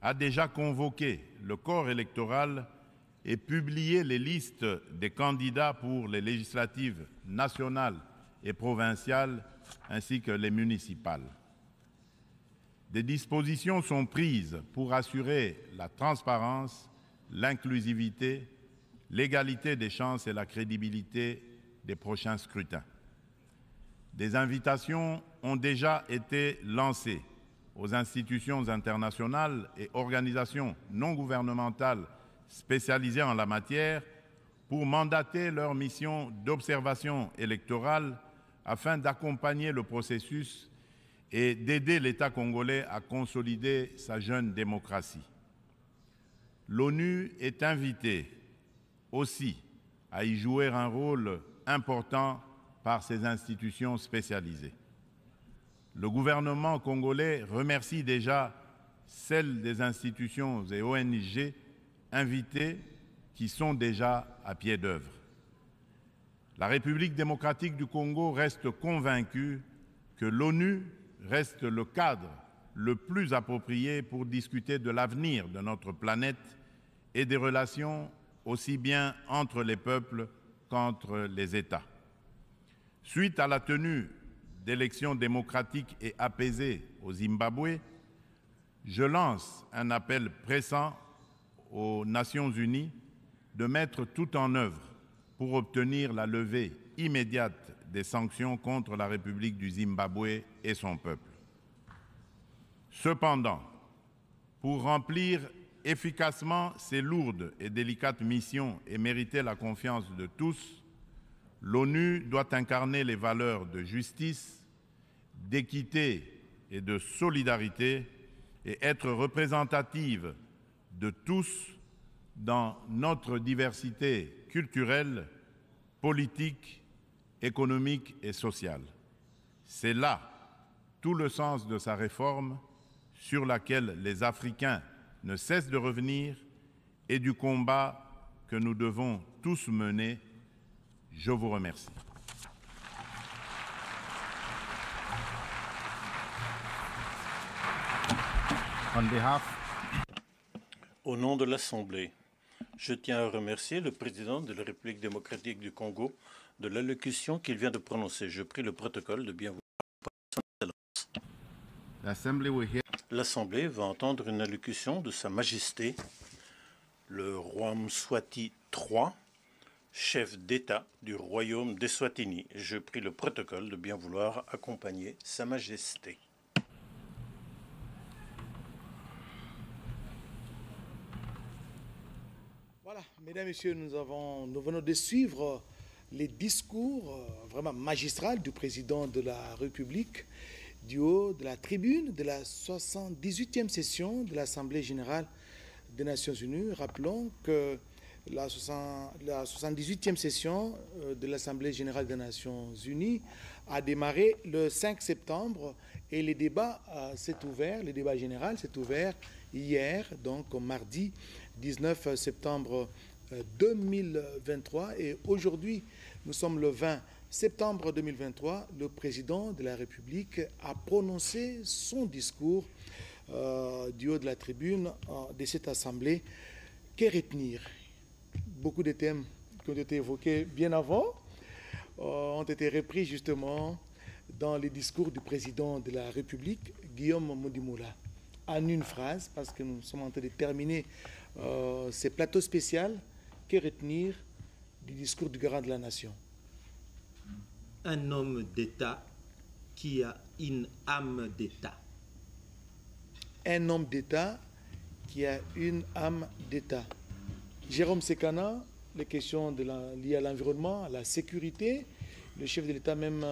a déjà convoqué le corps électoral et publié les listes des candidats pour les législatives nationales et provinciales ainsi que les municipales. Des dispositions sont prises pour assurer la transparence, l'inclusivité, l'égalité des chances et la crédibilité des prochains scrutins. Des invitations ont déjà été lancées aux institutions internationales et organisations non gouvernementales spécialisées en la matière pour mandater leur mission d'observation électorale afin d'accompagner le processus et d'aider l'État congolais à consolider sa jeune démocratie. L'ONU est invitée aussi à y jouer un rôle important par ses institutions spécialisées. Le gouvernement congolais remercie déjà celles des institutions et ONG invitées qui sont déjà à pied d'œuvre. La République démocratique du Congo reste convaincue que l'ONU reste le cadre le plus approprié pour discuter de l'avenir de notre planète et des relations aussi bien entre les peuples qu'entre les États. Suite à la tenue d'élections démocratiques et apaisées au Zimbabwe, je lance un appel pressant aux Nations unies de mettre tout en œuvre pour obtenir la levée immédiate des sanctions contre la République du Zimbabwe et son peuple. Cependant, pour remplir efficacement ces lourdes et délicates missions et mériter la confiance de tous, l'ONU doit incarner les valeurs de justice, d'équité et de solidarité et être représentative de tous dans notre diversité culturelle, politique, économique et sociale. C'est là tout le sens de sa réforme sur laquelle les Africains ne cessent de revenir et du combat que nous devons tous mener. Je vous remercie. Au nom de l'Assemblée, je tiens à remercier le président de la République démocratique du Congo de l'allocution qu'il vient de prononcer. Je prie le protocole de bien vouloir. L'Assemblée va entendre une allocution de Sa Majesté, le roi Mswati III, chef d'État du royaume d'Eswatini. Je prie le protocole de bien vouloir accompagner Sa Majesté. Voilà, mesdames et messieurs, nous venons de suivre les discours vraiment magistraux du président de la République du haut de la tribune de la 78e session de l'Assemblée générale des Nations unies. Rappelons que la 78e session de l'Assemblée générale des Nations unies a démarré le 5 septembre et les débats le débat général s'est ouvert hier, donc mardi 19 septembre 2023. Et aujourd'hui, nous sommes le 20 septembre 2023. Le président de la République a prononcé son discours du haut de la tribune de cette assemblée. Que retenir? Beaucoup de thèmes qui ont été évoqués bien avant ont été repris justement dans les discours du président de la République, Guillaume Modimoula. En une phrase, parce que nous sommes en train de terminer ces plateaux spéciaux, que retenir du discours du garant de la nation? Un homme d'État qui a une âme d'État. Un homme d'État qui a une âme d'État. Jérôme Sekana, les questions liées à l'environnement, à la sécurité, le chef de l'État même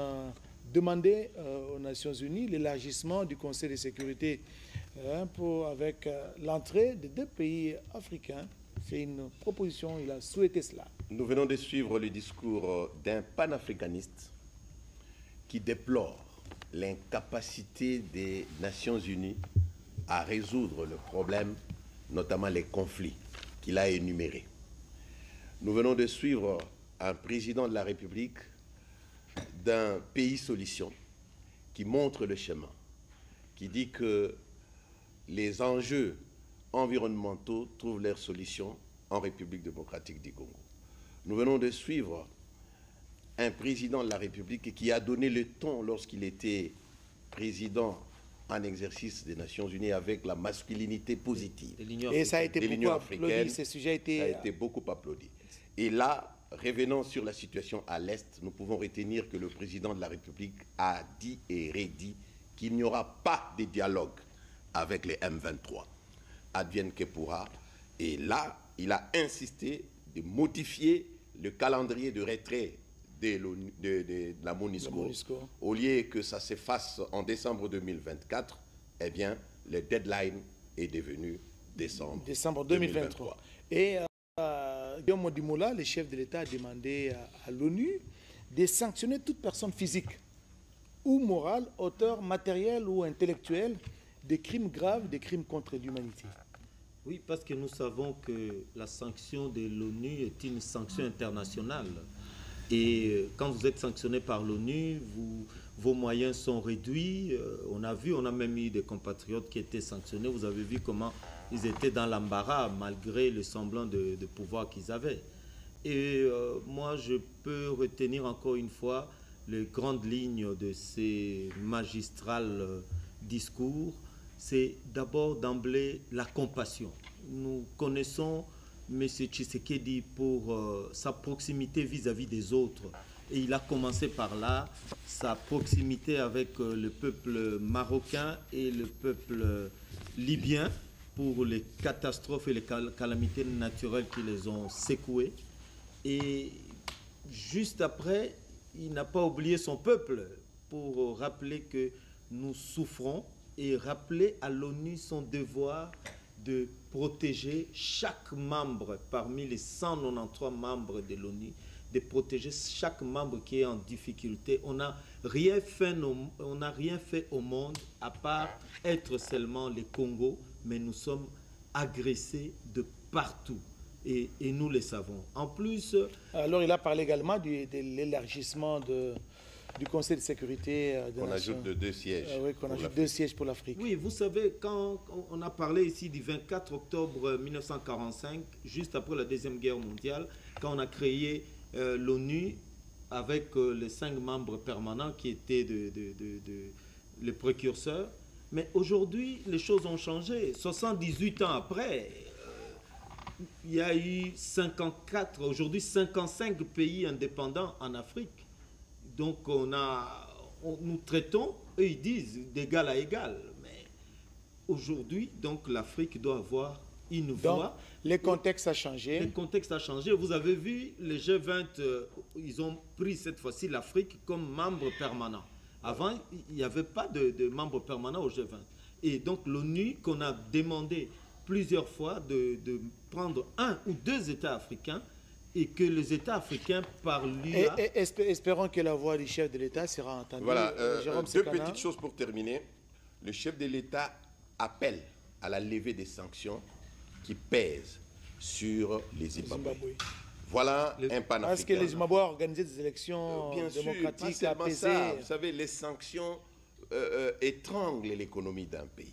demandait aux Nations Unies l'élargissement du Conseil de sécurité avec l'entrée de 2 pays africains. C'est une proposition, il a souhaité cela. Nous venons de suivre le discours d'un panafricaniste qui déplore l'incapacité des Nations Unies à résoudre le problème, notamment les conflits qu'il a énumérés. Nous venons de suivre un président de la République d'un pays solution qui montre le chemin, qui dit que les enjeux environnementaux trouvent leur solution en République démocratique du Congo. Nous venons de suivre un président de la République qui a donné le ton lorsqu'il était président en exercice des Nations Unies avec la masculinité positive. Et ça a été beaucoup applaudi, ce sujet a été beaucoup applaudi. Et là, revenant sur la situation à l'Est, nous pouvons retenir que le président de la République a dit et redit qu'il n'y aura pas de dialogue avec les M23. Advienne que pourra. Et là, il a insisté de modifier le calendrier de retrait de la MONUSCO. Au lieu que ça se fasse en décembre 2024, eh bien, le deadline est devenu décembre 2023. Et Guillaume Modimoula, le chef de l'État, a demandé à l'ONU de sanctionner toute personne physique ou morale, auteur matériel ou intellectuel des crimes graves, des crimes contre l'humanité. Oui, parce que nous savons que la sanction de l'ONU est une sanction internationale. Et quand vous êtes sanctionné par l'ONU, vos moyens sont réduits. On a même eu des compatriotes qui étaient sanctionnés. Vous avez vu comment ils étaient dans l'embarras malgré le semblant de pouvoir qu'ils avaient. Et moi, je peux retenir encore une fois les grandes lignes de ces magistrales discours. C'est d'abord d'emblée la compassion. Nous connaissons M. Tshisekedi pour sa proximité vis-à-vis des autres. Et il a commencé par là, sa proximité avec le peuple marocain et le peuple libyen pour les catastrophes et les calamités naturelles qui les ont secoués. Et juste après, il n'a pas oublié son peuple pour rappeler que nous souffrons et rappeler à l'ONU son devoir de protéger chaque membre parmi les 193 membres de l'ONU, de protéger chaque membre qui est en difficulté. On n'a rien fait au monde à part être seulement les Congo, mais nous sommes agressés de partout. Et nous le savons. En plus... Alors il a parlé également de l'élargissement du Conseil de sécurité. On ajoute de 2 sièges. Oui, qu'on ajoute 2 sièges pour l'Afrique. Oui, vous savez, quand on a parlé ici du 24 octobre 1945, juste après la Deuxième Guerre mondiale, quand on a créé l'ONU avec les 5 membres permanents qui étaient les précurseurs. Mais aujourd'hui, les choses ont changé. 78 ans après, il y a eu 55 pays indépendants en Afrique. Donc nous traitons, eux ils disent, d'égal à égal. Mais aujourd'hui, donc l'Afrique doit avoir une voix. Le contexte a changé. Le contexte a changé. Vous avez vu, les G20, ils ont pris cette fois-ci l'Afrique comme membre permanent. Avant, il n'y avait pas de membre permanent au G20. Et donc l'ONU, qu'on a demandé plusieurs fois de prendre 1 ou 2 États africains, et que les États africains parlent l'UA. Espérons que la voix du chef de l'État sera entendue. Voilà, 2 petites choses pour terminer. Le chef de l'État appelle à la levée des sanctions qui pèsent sur les Zimbabwe. Voilà un panafricain. Parce que les Zimbabwe ont organisé des élections démocratiques apaisées. Vous savez, les sanctions étranglent l'économie d'un pays.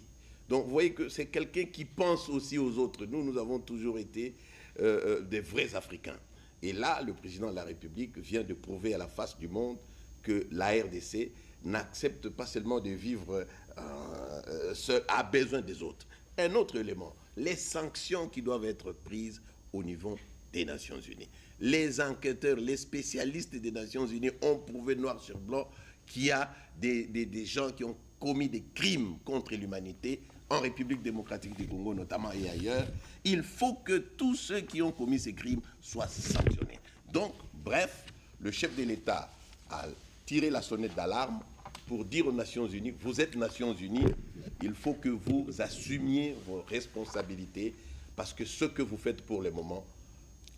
Donc vous voyez que c'est quelqu'un qui pense aussi aux autres. Nous avons toujours été des vrais Africains. Et là, le président de la République vient de prouver à la face du monde que la RDC n'accepte pas seulement de vivre seul, a besoin des autres. Un autre élément, les sanctions qui doivent être prises au niveau des Nations Unies. Les enquêteurs, les spécialistes des Nations Unies ont prouvé noir sur blanc qu'il y a des gens qui ont commis des crimes contre l'humanité en République démocratique du Congo notamment et ailleurs. Il faut que tous ceux qui ont commis ces crimes soient sanctionnés. Donc, bref, le chef de l'État a tiré la sonnette d'alarme pour dire aux Nations Unies, vous êtes Nations Unies, il faut que vous assumiez vos responsabilités parce que ce que vous faites pour le moment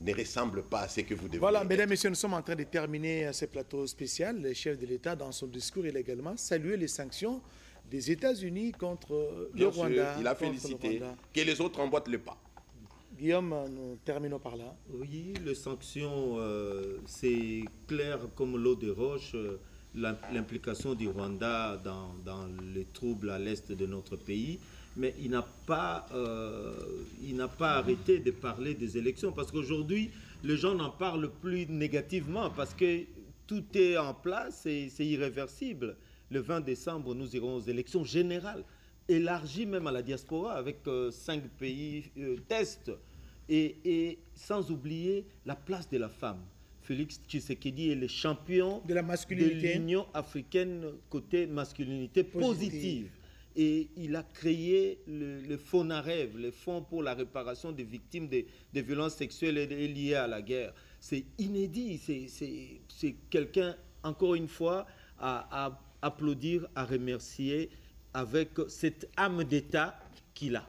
ne ressemble pas à ce que vous devez. Voilà, mesdames et messieurs, nous sommes en train de terminer ce plateau spécial. Le chef de l'État, dans son discours, il a également salué les sanctions des États-Unis contre le Rwanda. Il a félicité que les autres emboîtent le pas. Guillaume, nous terminons par là. Oui, les sanctions, c'est clair comme l'eau de roche. L'implication du Rwanda dans les troubles à l'est de notre pays. Mais il n'a pas arrêté de parler des élections parce qu'aujourd'hui, les gens n'en parlent plus négativement parce que tout est en place et c'est irréversible. Le 20 décembre, nous irons aux élections générales, élargies même à la diaspora avec 5 pays tests et sans oublier la place de la femme. Félix Tshisekedi est le champion de l'Union africaine côté masculinité positive. Et il a créé le FONAREV, le Fonds pour la réparation des victimes des violences sexuelles et liées à la guerre. C'est inédit, c'est quelqu'un, encore une fois, à applaudir, à remercier avec cette âme d'État qu'il a.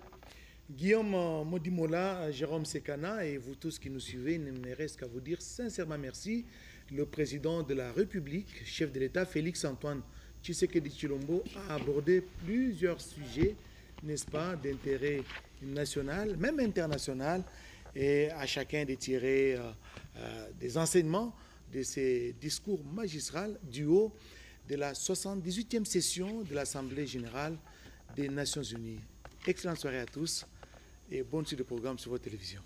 Guillaume Modimola, Jérôme Sekana et vous tous qui nous suivez, il ne me reste qu'à vous dire sincèrement merci. Le président de la République, chef de l'État, Félix-Antoine Tshisekedi Tshilombo, a abordé plusieurs sujets, n'est-ce pas, d'intérêt national, même international, et à chacun de tirer des enseignements de ces discours magistraux du haut de la 78e session de l'Assemblée générale des Nations unies. Excellente soirée à tous et bonne suite de programme sur votre télévision.